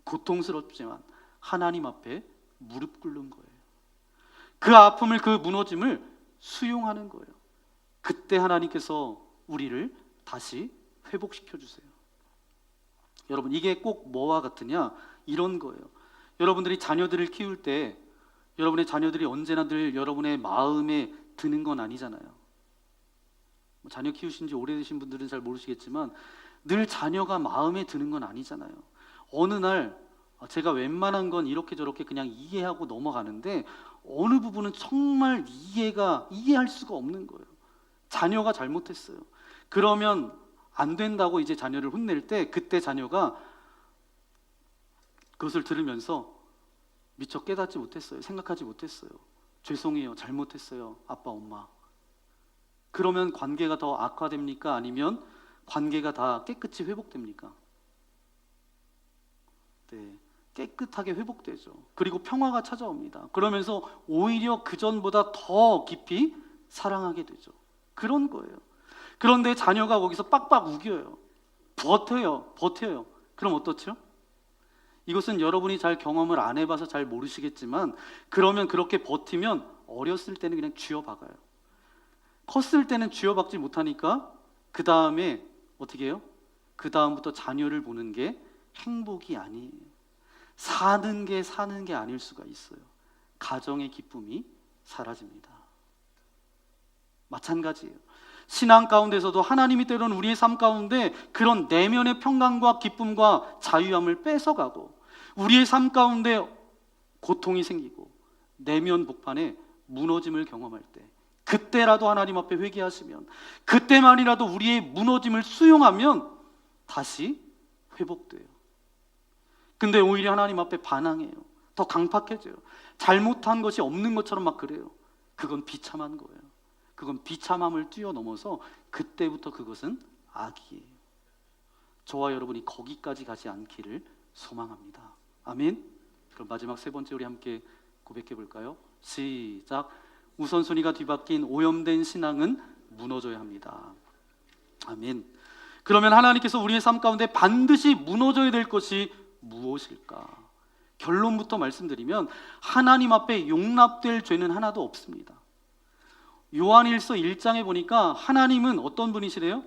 Speaker 3: 고통스럽지만 하나님 앞에 무릎 꿇는 거예요. 그 아픔을, 그 무너짐을 수용하는 거예요. 그때 하나님께서 우리를 다시 회복시켜 주세요. 여러분, 이게 꼭 뭐와 같으냐? 이런 거예요. 여러분들이 자녀들을 키울 때 여러분의 자녀들이 언제나 늘 여러분의 마음에 드는 건 아니잖아요. 자녀 키우신 지 오래되신 분들은 잘 모르시겠지만 늘 자녀가 마음에 드는 건 아니잖아요. 어느 날 제가 웬만한 건 이렇게 저렇게 그냥 이해하고 넘어가는데 어느 부분은 정말 이해할 수가 없는 거예요. 자녀가 잘못했어요. 그러면 안 된다고 이제 자녀를 혼낼 때 그때 자녀가 그것을 들으면서 미처 깨닫지 못했어요. 생각하지 못했어요. 죄송해요. 잘못했어요. 아빠, 엄마. 그러면 관계가 더 악화됩니까? 아니면 관계가 다 깨끗이 회복됩니까? 네, 깨끗하게 회복되죠. 그리고 평화가 찾아옵니다. 그러면서 오히려 그전보다 더 깊이 사랑하게 되죠. 그런 거예요. 그런데 자녀가 거기서 빡빡 우겨요. 버텨요. 그럼 어떻죠? 이것은 여러분이 잘 경험을 안 해봐서 잘 모르시겠지만 그러면 그렇게 버티면 어렸을 때는 그냥 쥐어박아요. 컸을 때는 쥐어박지 못하니까 그 다음에 어떻게 해요? 그 다음부터 자녀를 보는 게 행복이 아니에요. 사는 게 아닐 수가 있어요. 가정의 기쁨이 사라집니다. 마찬가지예요. 신앙 가운데서도 하나님이 때로는 우리의 삶 가운데 그런 내면의 평강과 기쁨과 자유함을 뺏어가고, 우리의 삶 가운데 고통이 생기고 내면 복판에 무너짐을 경험할 때, 그때라도 하나님 앞에 회개하시면, 그때만이라도 우리의 무너짐을 수용하면 다시 회복돼요. 근데 오히려 하나님 앞에 반항해요. 더 강팍해져요. 잘못한 것이 없는 것처럼 막 그래요. 그건 비참한 거예요. 그건 비참함을 뛰어넘어서 그때부터 그것은 악이에요. 저와 여러분이 거기까지 가지 않기를 소망합니다. 아멘. 그럼 마지막 세 번째 우리 함께 고백해 볼까요? 시작. 우선순위가 뒤바뀐 오염된 신앙은 무너져야 합니다. 아멘. 그러면 하나님께서 우리의 삶 가운데 반드시 무너져야 될 것이 무엇일까? 결론부터 말씀드리면 하나님 앞에 용납될 죄는 하나도 없습니다. 요한일서 1장에 보니까 하나님은 어떤 분이시래요?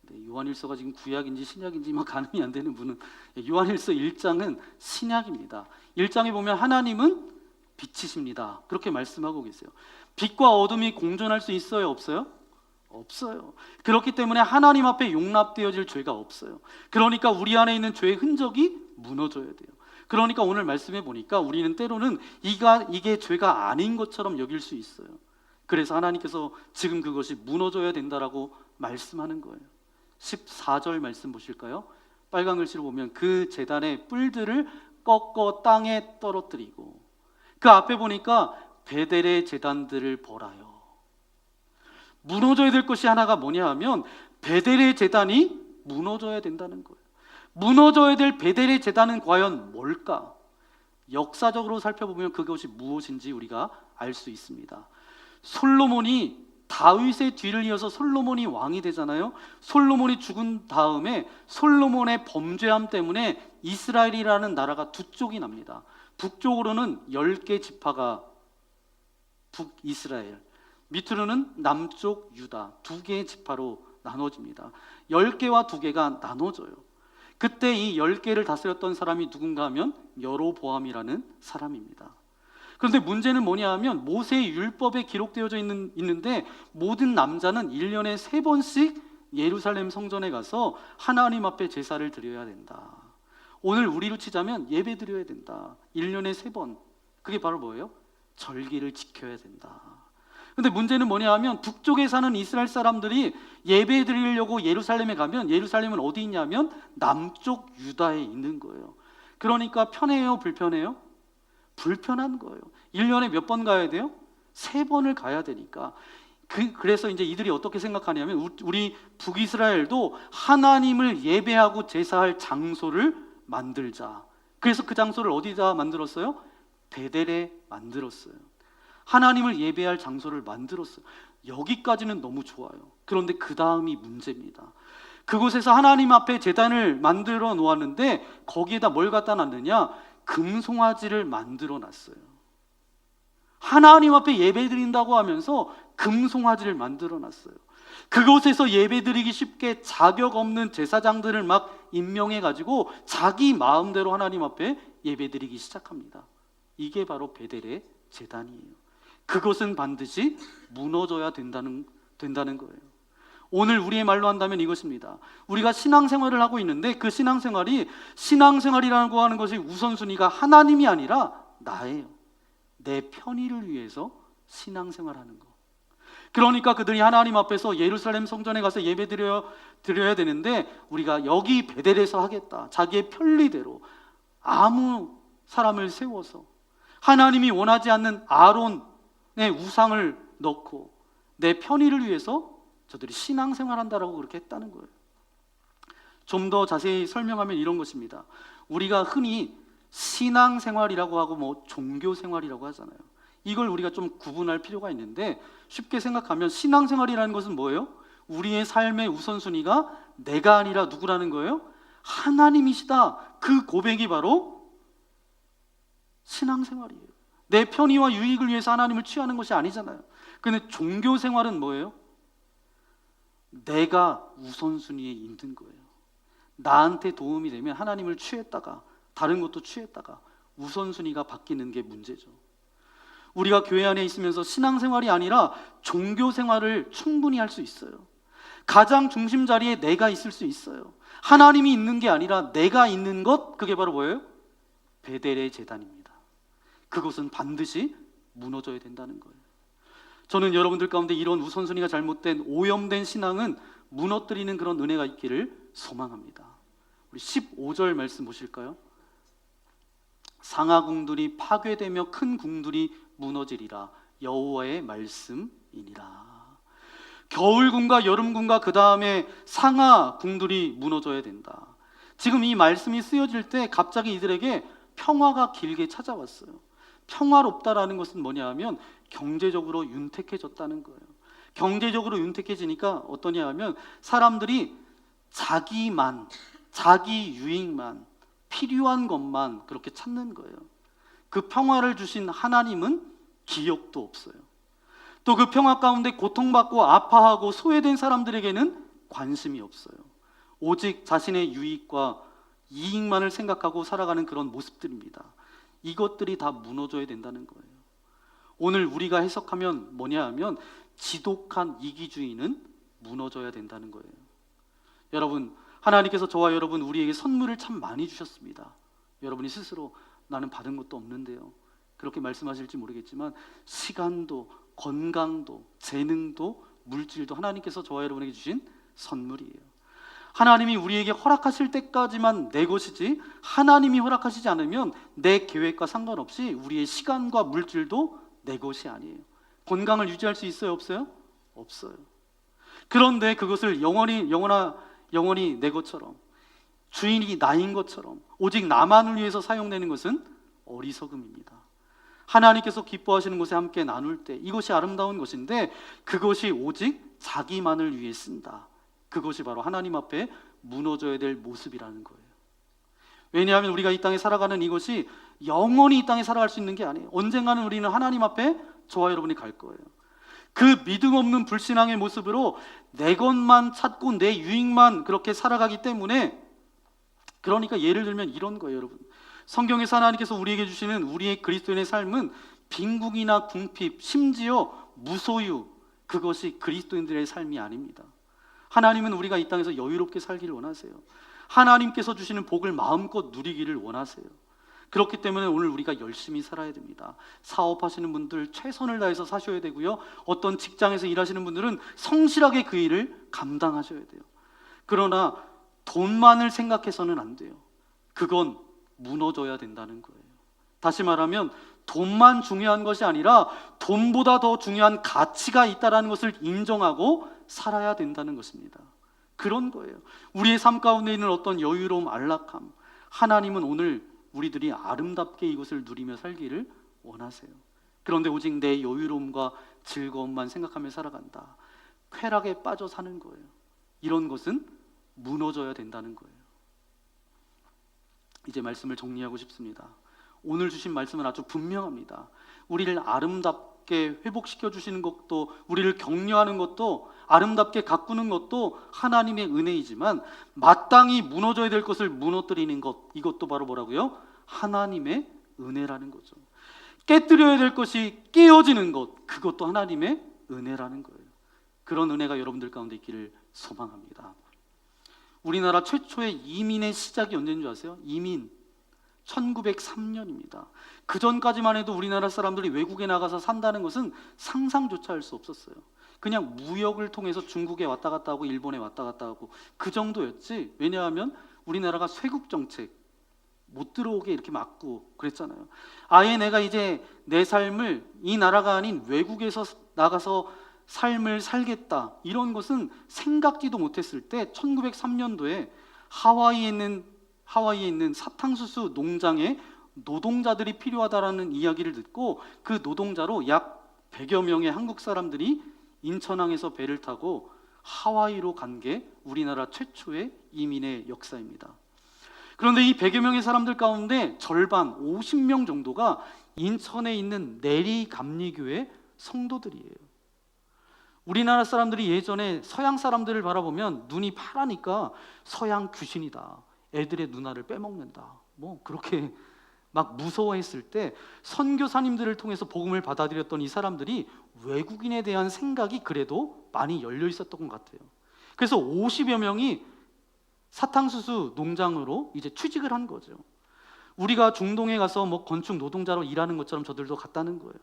Speaker 3: 네, 요한일서가 지금 구약인지 신약인지 막 가늠이 안 되는 분은, 요한일서 1장은 신약입니다. 1장에 보면 하나님은 빛이십니다. 그렇게 말씀하고 계세요. 빛과 어둠이 공존할 수 있어요? 없어요? 없어요. 그렇기 때문에 하나님 앞에 용납되어질 죄가 없어요. 그러니까 우리 안에 있는 죄의 흔적이 무너져야 돼요. 그러니까 오늘 말씀해 보니까 우리는 때로는 이게 죄가 아닌 것처럼 여길 수 있어요. 그래서 하나님께서 지금 그것이 무너져야 된다라고 말씀하는 거예요. 14절 말씀 보실까요? 빨간 글씨로 보면 그 제단의 뿔들을 꺾어 땅에 떨어뜨리고, 그 앞에 보니까 베델의 제단들을 벌하여. 무너져야 될 것이 하나가 뭐냐 하면 베델의 제단이 무너져야 된다는 거예요. 무너져야 될 베델의 제단은 과연 뭘까? 역사적으로 살펴보면 그것이 무엇인지 우리가 알 수 있습니다. 솔로몬이 다윗의 뒤를 이어서 솔로몬이 왕이 되잖아요. 솔로몬이 죽은 다음에 솔로몬의 범죄함 때문에 이스라엘이라는 나라가 두 쪽이 납니다. 북쪽으로는 10개 지파가 북이스라엘, 밑으로는 남쪽 유다, 2개의 지파로 나눠집니다. 10개와 2개가 나눠져요. 그때 이 10개를 다스렸던 사람이 누군가 하면 여로보암이라는 사람입니다. 그런데 문제는 뭐냐 하면 모세의 율법에 기록되어져 있는데 모든 남자는 1년에 3번씩 예루살렘 성전에 가서 하나님 앞에 제사를 드려야 된다. 오늘 우리로 치자면 예배 드려야 된다. 1년에 3번. 그게 바로 뭐예요? 절기를 지켜야 된다. 근데 문제는 뭐냐 하면 북쪽에 사는 이스라엘 사람들이 예배 드리려고 예루살렘에 가면, 예루살렘은 어디 있냐면 남쪽 유다에 있는 거예요. 그러니까 편해요, 불편해요? 불편한 거예요. 1년에 몇 번 가야 돼요? 3번을 가야 되니까. 그래서 이제 이들이 어떻게 생각하냐면 우리 북이스라엘도 하나님을 예배하고 제사할 장소를 만들자. 그래서 그 장소를 어디다 만들었어요? 베델에 만들었어요. 하나님을 예배할 장소를 만들었어요. 여기까지는 너무 좋아요. 그런데 그 다음이 문제입니다. 그곳에서 하나님 앞에 제단을 만들어 놓았는데 거기에다 뭘 갖다 놨느냐? 금송아지를 만들어 놨어요. 하나님 앞에 예배 드린다고 하면서 금송아지를 만들어 놨어요. 그곳에서 예배 드리기 쉽게 자격 없는 제사장들을 막 임명해 가지고 자기 마음대로 하나님 앞에 예배 드리기 시작합니다. 이게 바로 베델의 제단이에요. 그것은 반드시 무너져야 된다는 거예요. 오늘 우리의 말로 한다면 이것입니다. 우리가 신앙생활을 하고 있는데 그 신앙생활이라고 하는 것이 우선순위가 하나님이 아니라 나예요. 내 편의를 위해서 신앙생활하는 거. 그러니까 그들이 하나님 앞에서 예루살렘 성전에 가서 예배 드려야 되는데 우리가 여기 베델에서 하겠다. 자기의 편리대로 아무 사람을 세워서 하나님이 원하지 않는 아론의 우상을 넣고 내 편의를 위해서 저들이 신앙생활한다라고 그렇게 했다는 거예요. 좀 더 자세히 설명하면 이런 것입니다. 우리가 흔히 신앙생활이라고 하고 종교생활이라고 하잖아요. 이걸 우리가 좀 구분할 필요가 있는데 쉽게 생각하면 신앙생활이라는 것은 뭐예요? 우리의 삶의 우선순위가 내가 아니라 누구라는 거예요? 하나님이시다. 그 고백이 바로 신앙생활이에요. 내 편의와 유익을 위해서 하나님을 취하는 것이 아니잖아요. 근데 종교생활은 뭐예요? 내가 우선순위에 있는 거예요. 나한테 도움이 되면 하나님을 취했다가 다른 것도 취했다가 우선순위가 바뀌는 게 문제죠. 우리가 교회 안에 있으면서 신앙생활이 아니라 종교생활을 충분히 할 수 있어요. 가장 중심 자리에 내가 있을 수 있어요. 하나님이 있는 게 아니라 내가 있는 것, 그게 바로 뭐예요? 베델의 제단입니다. 그것은 반드시 무너져야 된다는 거예요. 저는 여러분들 가운데 이런 우선순위가 잘못된 오염된 신앙은 무너뜨리는 그런 은혜가 있기를 소망합니다. 우리 15절 말씀 보실까요? 상하궁들이 파괴되며 큰 궁들이 무너지리라. 여호와의 말씀이니라. 겨울궁과 여름궁과 그 다음에 상하궁들이 무너져야 된다. 지금 이 말씀이 쓰여질 때 갑자기 이들에게 평화가 길게 찾아왔어요. 평화롭다라는 것은 뭐냐 하면 경제적으로 윤택해졌다는 거예요. 경제적으로 윤택해지니까 어떠냐 하면 사람들이 자기만, 자기 유익만, 필요한 것만 그렇게 찾는 거예요. 그 평화를 주신 하나님은 기억도 없어요. 또 그 평화 가운데 고통받고 아파하고 소외된 사람들에게는 관심이 없어요. 오직 자신의 유익과 이익만을 생각하고 살아가는 그런 모습들입니다. 이것들이 다 무너져야 된다는 거예요. 오늘 우리가 해석하면 뭐냐 하면 지독한 이기주의는 무너져야 된다는 거예요. 여러분, 하나님께서 저와 여러분 우리에게 선물을 참 많이 주셨습니다. 여러분이 스스로 나는 받은 것도 없는데요, 그렇게 말씀하실지 모르겠지만 시간도 건강도 재능도 물질도 하나님께서 저와 여러분에게 주신 선물이에요. 하나님이 우리에게 허락하실 때까지만 내 것이지 하나님이 허락하시지 않으면 내 계획과 상관없이 우리의 시간과 물질도 내 것이 아니에요. 건강을 유지할 수 있어요? 없어요? 없어요. 그런데 그것을 영원히 내 것처럼, 주인이 나인 것처럼 오직 나만을 위해서 사용되는 것은 어리석음입니다. 하나님께서 기뻐하시는 곳에 함께 나눌 때 이것이 아름다운 것인데 그것이 오직 자기만을 위해 쓴다. 그것이 바로 하나님 앞에 무너져야 될 모습이라는 거예요. 왜냐하면 우리가 이 땅에 살아가는 이것이 영원히 이 땅에 살아갈 수 있는 게 아니에요. 언젠가는 우리는 하나님 앞에 저와 여러분이 갈 거예요. 그 믿음 없는 불신앙의 모습으로 내 것만 찾고 내 유익만 그렇게 살아가기 때문에, 그러니까 예를 들면 이런 거예요, 여러분. 성경에서 하나님께서 우리에게 주시는 우리의 그리스도인의 삶은 빈궁이나 궁핍, 심지어 무소유, 그것이 그리스도인들의 삶이 아닙니다. 하나님은 우리가 이 땅에서 여유롭게 살기를 원하세요. 하나님께서 주시는 복을 마음껏 누리기를 원하세요. 그렇기 때문에 오늘 우리가 열심히 살아야 됩니다. 사업하시는 분들 최선을 다해서 사셔야 되고요, 어떤 직장에서 일하시는 분들은 성실하게 그 일을 감당하셔야 돼요. 그러나 돈만을 생각해서는 안 돼요. 그건 무너져야 된다는 거예요. 다시 말하면 돈만 중요한 것이 아니라 돈보다 더 중요한 가치가 있다는 것을 인정하고 살아야 된다는 것입니다. 그런 거예요. 우리의 삶 가운데 있는 어떤 여유로움, 안락함, 하나님은 오늘 우리들이 아름답게 이것을 누리며 살기를 원하세요. 그런데 오직 내 여유로움과 즐거움만 생각하며 살아간다, 쾌락에 빠져 사는 거예요. 이런 것은 무너져야 된다는 거예요. 이제 말씀을 정리하고 싶습니다. 오늘 주신 말씀은 아주 분명합니다. 우리를 아름답게 회복시켜 주시는 것도, 우리를 격려하는 것도, 아름답게 가꾸는 것도 하나님의 은혜이지만 마땅히 무너져야 될 것을 무너뜨리는 것, 이것도 바로 뭐라고요? 하나님의 은혜라는 거죠. 깨뜨려야 될 것이 깨어지는 것, 그것도 하나님의 은혜라는 거예요. 그런 은혜가 여러분들 가운데 있기를 소망합니다. 우리나라 최초의 이민의 시작이 언제인 줄 아세요? 이민 1903년입니다. 그 전까지만 해도 우리나라 사람들이 외국에 나가서 산다는 것은 상상조차 할 수 없었어요. 그냥 무역을 통해서 중국에 왔다 갔다 하고 일본에 왔다 갔다 하고 그 정도였지. 왜냐하면 우리나라가 쇄국 정책 못 들어오게 이렇게 막고 그랬잖아요. 아예 내가 이제 내 삶을 이 나라가 아닌 외국에서 나가서 삶을 살겠다, 이런 것은 생각지도 못했을 때 1903년도에 하와이에 있는 사탕수수 농장에 노동자들이 필요하다라는 이야기를 듣고 그 노동자로 약 100여 명의 한국 사람들이 인천항에서 배를 타고 하와이로 간 게 우리나라 최초의 이민의 역사입니다. 그런데 이 100여 명의 사람들 가운데 절반 50명 정도가 인천에 있는 내리감리교회 성도들이에요. 우리나라 사람들이 예전에 서양 사람들을 바라보면 눈이 파라니까 서양 귀신이다, 애들의 누나를 빼먹는다, 뭐 그렇게 막 무서워했을 때 선교사님들을 통해서 복음을 받아들였던 이 사람들이 외국인에 대한 생각이 그래도 많이 열려 있었던 것 같아요. 그래서 50여 명이 사탕수수 농장으로 이제 취직을 한 거죠. 우리가 중동에 가서 뭐 건축 노동자로 일하는 것처럼 저들도 갔다는 거예요.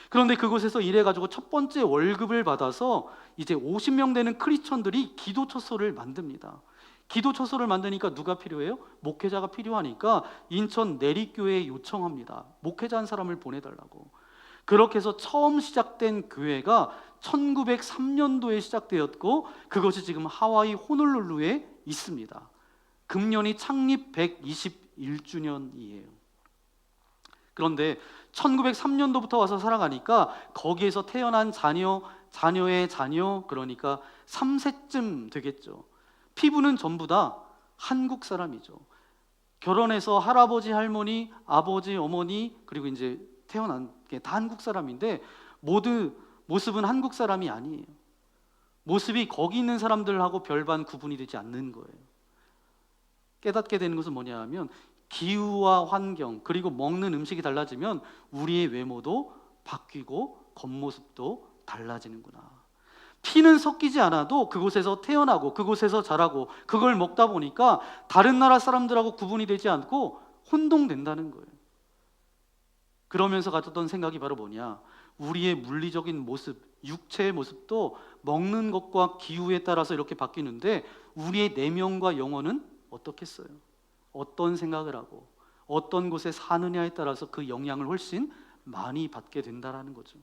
Speaker 3: 그런데 그곳에서 일해가지고 첫 번째 월급을 받아서 이제 50명 되는 크리스천들이 기도처소를 만듭니다. 기도처소를 만드니까 누가 필요해요? 목회자가 필요하니까 인천 내리교회에 요청합니다. 목회자 한 사람을 보내달라고. 그렇게 해서 처음 시작된 교회가 1903년도에 시작되었고 그것이 지금 하와이 호놀룰루에 있습니다. 금년이 창립 121주년이에요. 그런데 1903년도부터 와서 살아가니까 거기에서 태어난 자녀의 자녀, 그러니까 3세쯤 되겠죠. 피부는 전부 다 한국 사람이죠. 결혼해서 할아버지, 할머니, 아버지, 어머니, 그리고 이제 태어난 게 다 한국 사람인데 모두 모습은 한국 사람이 아니에요. 모습이 거기 있는 사람들하고 별반 구분이 되지 않는 거예요. 깨닫게 되는 것은 뭐냐 하면 기후와 환경 그리고 먹는 음식이 달라지면 우리의 외모도 바뀌고 겉모습도 달라지는구나. 피는 섞이지 않아도 그곳에서 태어나고 그곳에서 자라고 그걸 먹다 보니까 다른 나라 사람들하고 구분이 되지 않고 혼동된다는 거예요. 그러면서 가졌던 생각이 바로 뭐냐, 우리의 물리적인 모습, 육체의 모습도 먹는 것과 기후에 따라서 이렇게 바뀌는데 우리의 내면과 영혼은 어떻겠어요? 어떤 생각을 하고 어떤 곳에 사느냐에 따라서 그 영향을 훨씬 많이 받게 된다는 거죠.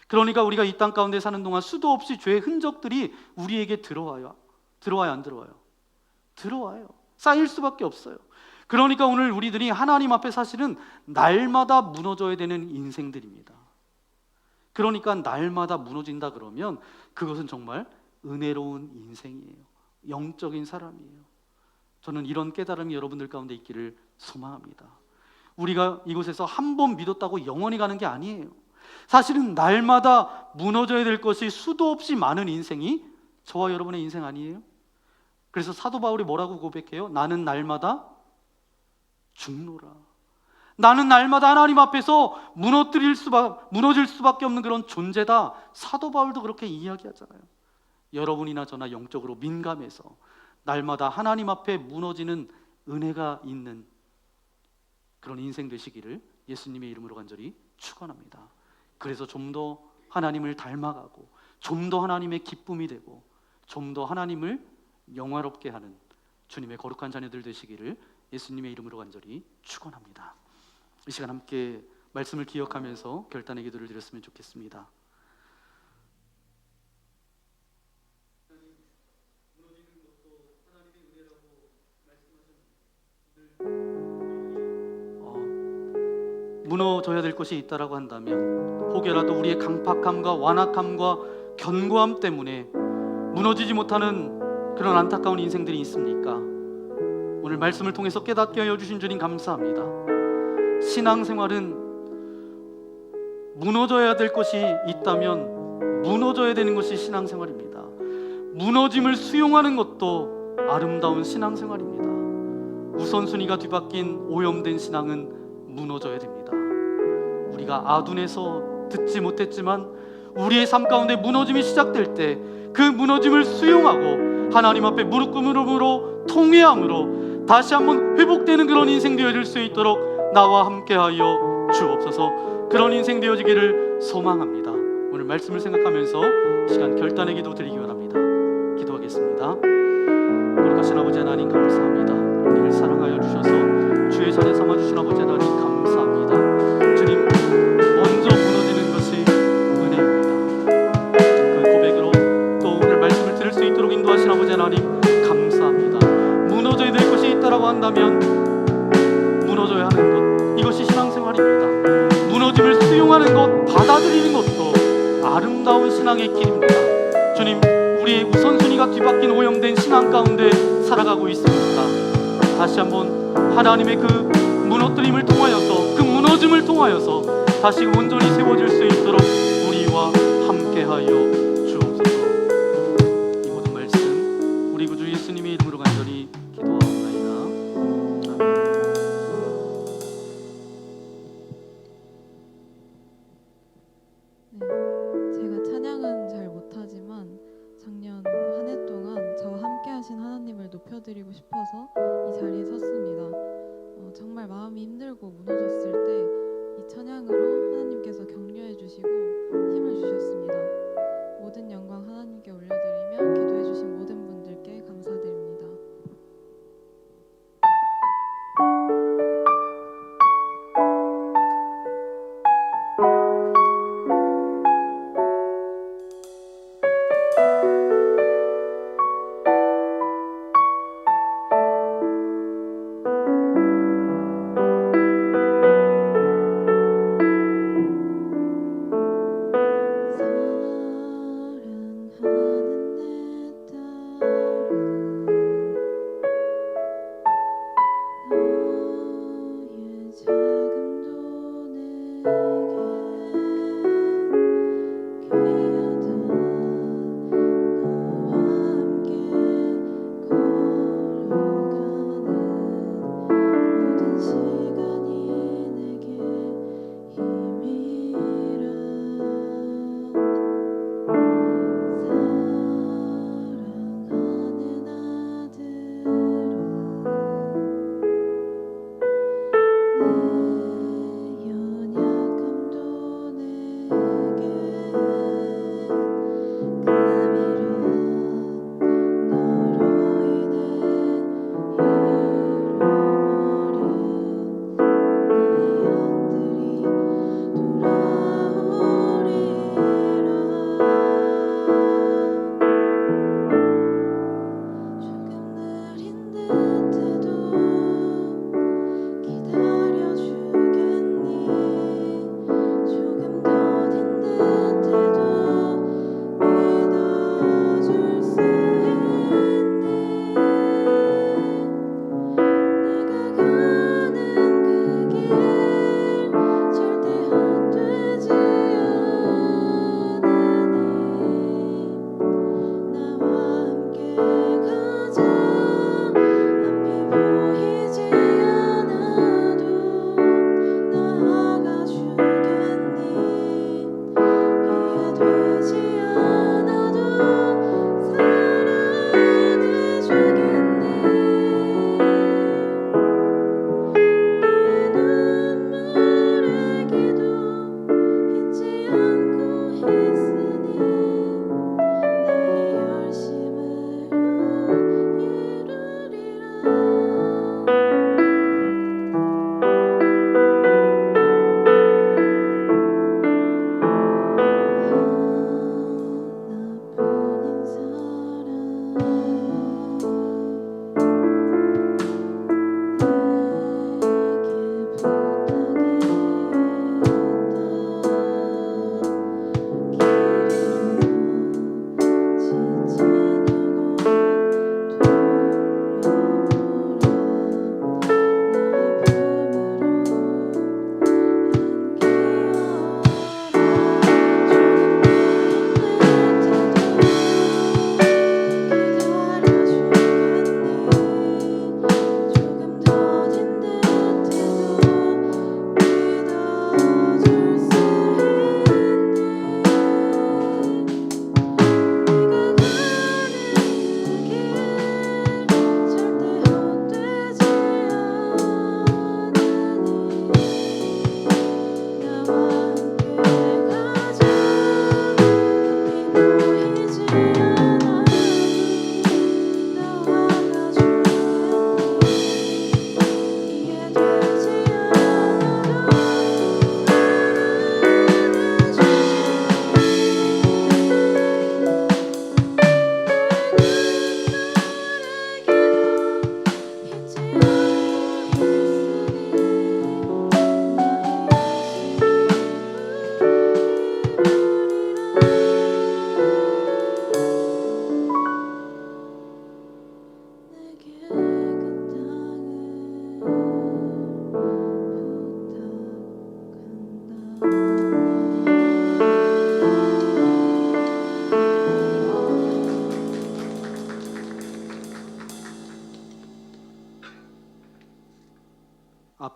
Speaker 3: 그러니까 우리가 이 땅 가운데 사는 동안 수도 없이 죄의 흔적들이 우리에게 들어와요. 들어와요, 안 들어와요? 들어와요. 쌓일 수밖에 없어요. 그러니까 오늘 우리들이 하나님 앞에 사실은 날마다 무너져야 되는 인생들입니다. 그러니까 날마다 무너진다 그러면 그것은 정말 은혜로운 인생이에요. 영적인 사람이에요. 저는 이런 깨달음이 여러분들 가운데 있기를 소망합니다. 우리가 이곳에서 한 번 믿었다고 영원히 가는 게 아니에요. 사실은 날마다 무너져야 될 것이 수도 없이 많은 인생이 저와 여러분의 인생 아니에요? 그래서 사도 바울이 뭐라고 고백해요? 나는 날마다 죽노라. 나는 날마다 하나님 앞에서 무너질 수밖에 없는 그런 존재다. 사도 바울도 그렇게 이야기하잖아요. 여러분이나 저나 영적으로 민감해서 날마다 하나님 앞에 무너지는 은혜가 있는 그런 인생 되시기를 예수님의 이름으로 간절히 축원합니다. 그래서 좀 더 하나님을 닮아가고 좀 더 하나님의 기쁨이 되고 좀 더 하나님을 영화롭게 하는 주님의 거룩한 자녀들 되시기를 예수님의 이름으로 간절히 축원합니다. 이 시간 함께 말씀을 기억하면서 결단의 기도를 드렸으면 좋겠습니다. 무너져야 될 것이 있다라고 한다면 혹여라도 우리의 강팍함과 완악함과 견고함 때문에 무너지지 못하는 그런 안타까운 인생들이 있습니까? 오늘 말씀을 통해서 깨닫게 하여 주신 주님 감사합니다. 신앙생활은 무너져야 될 것이 있다면 무너져야 되는 것이 신앙생활입니다. 무너짐을 수용하는 것도 아름다운 신앙생활입니다. 우선순위가 뒤바뀐 오염된 신앙은 무너져야 됩니다. 우리가 아둔해서 듣지 못했지만 우리의 삶 가운데 무너짐이 시작될 때 그 무너짐을 수용하고 하나님 앞에 무릎 꿇음으로 통회함으로 다시 한번 회복되는 그런 인생 되어질 수 있도록 나와 함께하여 주옵소서. 그런 인생 되어지기를 소망합니다. 오늘 말씀을 생각하면서 시간 결단의 기도 드리기 원합니다. 기도하겠습니다. 거룩하신 아버지 하나님 감사합니다. 우리를 사랑하여 주셔서 주의 자녀 삼아주신 아버지 하나님 감사합니다. 주님, 먼저 무너지는 것이 은혜입니다. 그 고백으로 또 오늘 말씀을 들을 수 있도록 인도하신 아버지 하나님 감사합니다. 무너져야 될 것이 있다라고 한다면 무너져야 하는 것, 이것이 신앙생활입니다. 무너짐을 수용하는 것, 받아들이는 것도 아름다운 신앙의 길입니다. 주님, 우리의 우선순위가 뒤바뀐 오염된 신앙 가운데 살아가고 있습니다. 다시 한번 하나님의 그 무너뜨림을 통하여서, 그 무너짐을 통하여서 다시 온전히 세워질 수 있도록 우리와 함께하여 주옵소서. 이 모든 말씀 우리 구주 예수님의 이름으로 간절히 기도하옵나이다. 아멘.
Speaker 4: 올려드리고 싶어서 이 자리에 섰습니다. 정말 마음이 힘들고 무너졌을 때 이 찬양으로 하나님께서 격려해 주시고 힘을 주셨습니다. 모든 영광 하나님께 올려드리며 기도해 주신 모든 분들께 감사드립니다.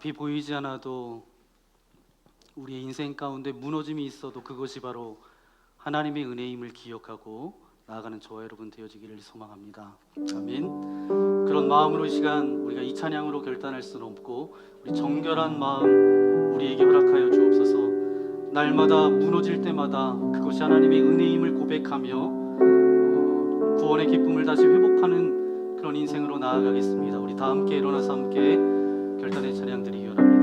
Speaker 2: 앞이 보이지 않아도 우리의 인생 가운데 무너짐이 있어도 그것이 바로 하나님의 은혜임을 기억하고 나아가는 저와 여러분 되어지기를 소망합니다. 아멘. 그런 마음으로 이 시간 우리가 이 찬양으로 결단할 수는 없고 우리 정결한 마음 우리에게 허락하여 주옵소서. 날마다 무너질 때마다 그것이 하나님의 은혜임을 고백하며 구원의 기쁨을 다시 회복하는 그런 인생으로 나아가겠습니다. 우리 다 함께 일어나서 함께 결단의 찬양 드리기 원합니다.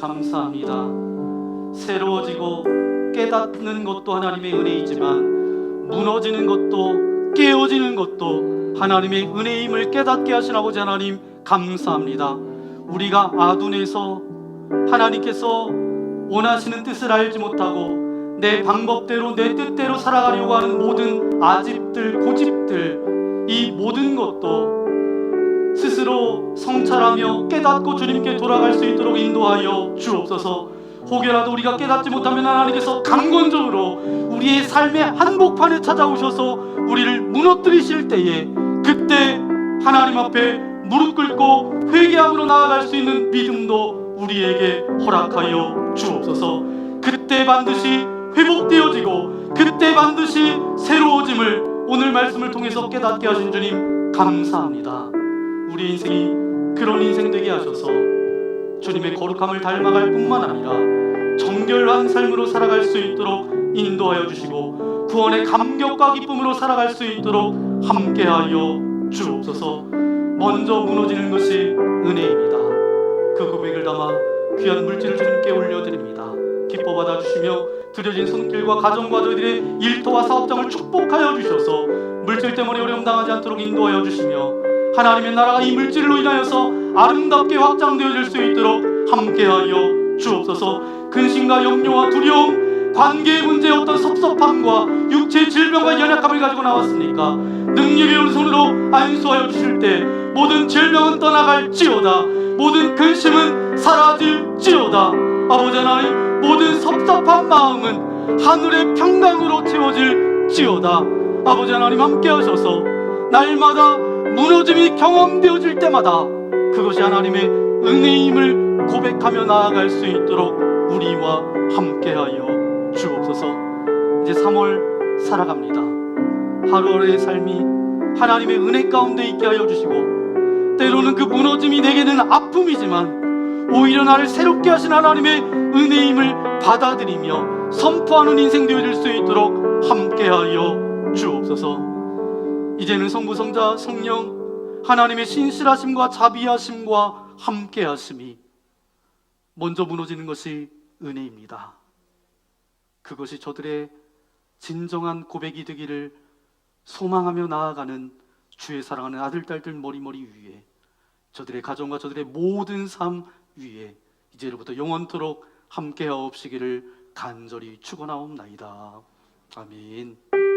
Speaker 2: 감사합니다. 새로워지고 깨닫는 것도 하나님의 은혜이지만 무너지는 것도 깨어지는 것도 하나님의 은혜임을 깨닫게 하신 아버지 하나님 감사합니다. 우리가 아둔해서 하나님께서 원하시는 뜻을 알지 못하고 내 방법대로 내 뜻대로 살아가려고 하는 모든 아집들 고집들 이 모든 것도 스스로 성찰하며 깨닫고 주님께 돌아갈 수 있도록 인도하여 주옵소서. 혹여라도 우리가 깨닫지 못하면 하나님께서 강권적으로 우리의 삶의 한복판에 찾아오셔서 우리를 무너뜨리실 때에 그때 하나님 앞에 무릎 꿇고 회개함으로 나아갈 수 있는 믿음도 우리에게 허락하여 주옵소서. 그때 반드시 회복되어지고 그때 반드시 새로워짐을 오늘 말씀을 통해서 깨닫게 하신 주님 감사합니다. 우리 인생이 그런 인생 되게 하셔서 주님의 거룩함을 닮아갈 뿐만 아니라 정결한 삶으로 살아갈 수 있도록 인도하여 주시고 구원의 감격과 기쁨으로 살아갈 수 있도록 함께하여 주옵소서. 먼저 무너지는 것이 은혜입니다. 그 고백을 담아 귀한 물질을 주님께 올려드립니다. 기뻐 받아주시며 드려진 손길과 가정과 저희들의 일터와 사업장을 축복하여 주셔서 물질 때문에 어려움 당하지 않도록 인도하여 주시며 하나님의 나라가 이 물질로 인하여서 아름답게 확장되어질 수 있도록 함께하여 주옵소서. 근심과 염려와 두려움, 관계의 문제의 어떤 섭섭함과 육체의 질병과 연약함을 가지고 나왔으니까 능력의 오른손으로 안수하여 주실 때 모든 질병은 떠나갈지어다, 모든 근심은 사라질지어다. 아버지 하나님, 모든 섭섭한 마음은 하늘의 평강으로 채워질지어다. 아버지 하나님 함께 하셔서 날마다 무너짐이 경험되어질 때마다 그것이 하나님의 은혜임을 고백하며 나아갈 수 있도록 우리와 함께하여 주옵소서. 이제 3월 살아갑니다. 하루하루의 삶이 하나님의 은혜 가운데 있게 하여 주시고, 때로는 그 무너짐이 내게는 아픔이지만 오히려 나를 새롭게 하신 하나님의 은혜임을 받아들이며 선포하는 인생 되어질 수 있도록 함께하여 주옵소서. 이제는 성부, 성자, 성령 하나님의 신실하심과 자비하심과 함께하심이 먼저 무너지는 것이 은혜입니다. 그것이 저들의 진정한 고백이 되기를 소망하며 나아가는 주의 사랑하는 아들, 딸들 머리머리 위에, 저들의 가정과 저들의 모든 삶 위에 이제로부터 영원토록 함께하옵시기를 간절히 축원하옵나이다. 아멘.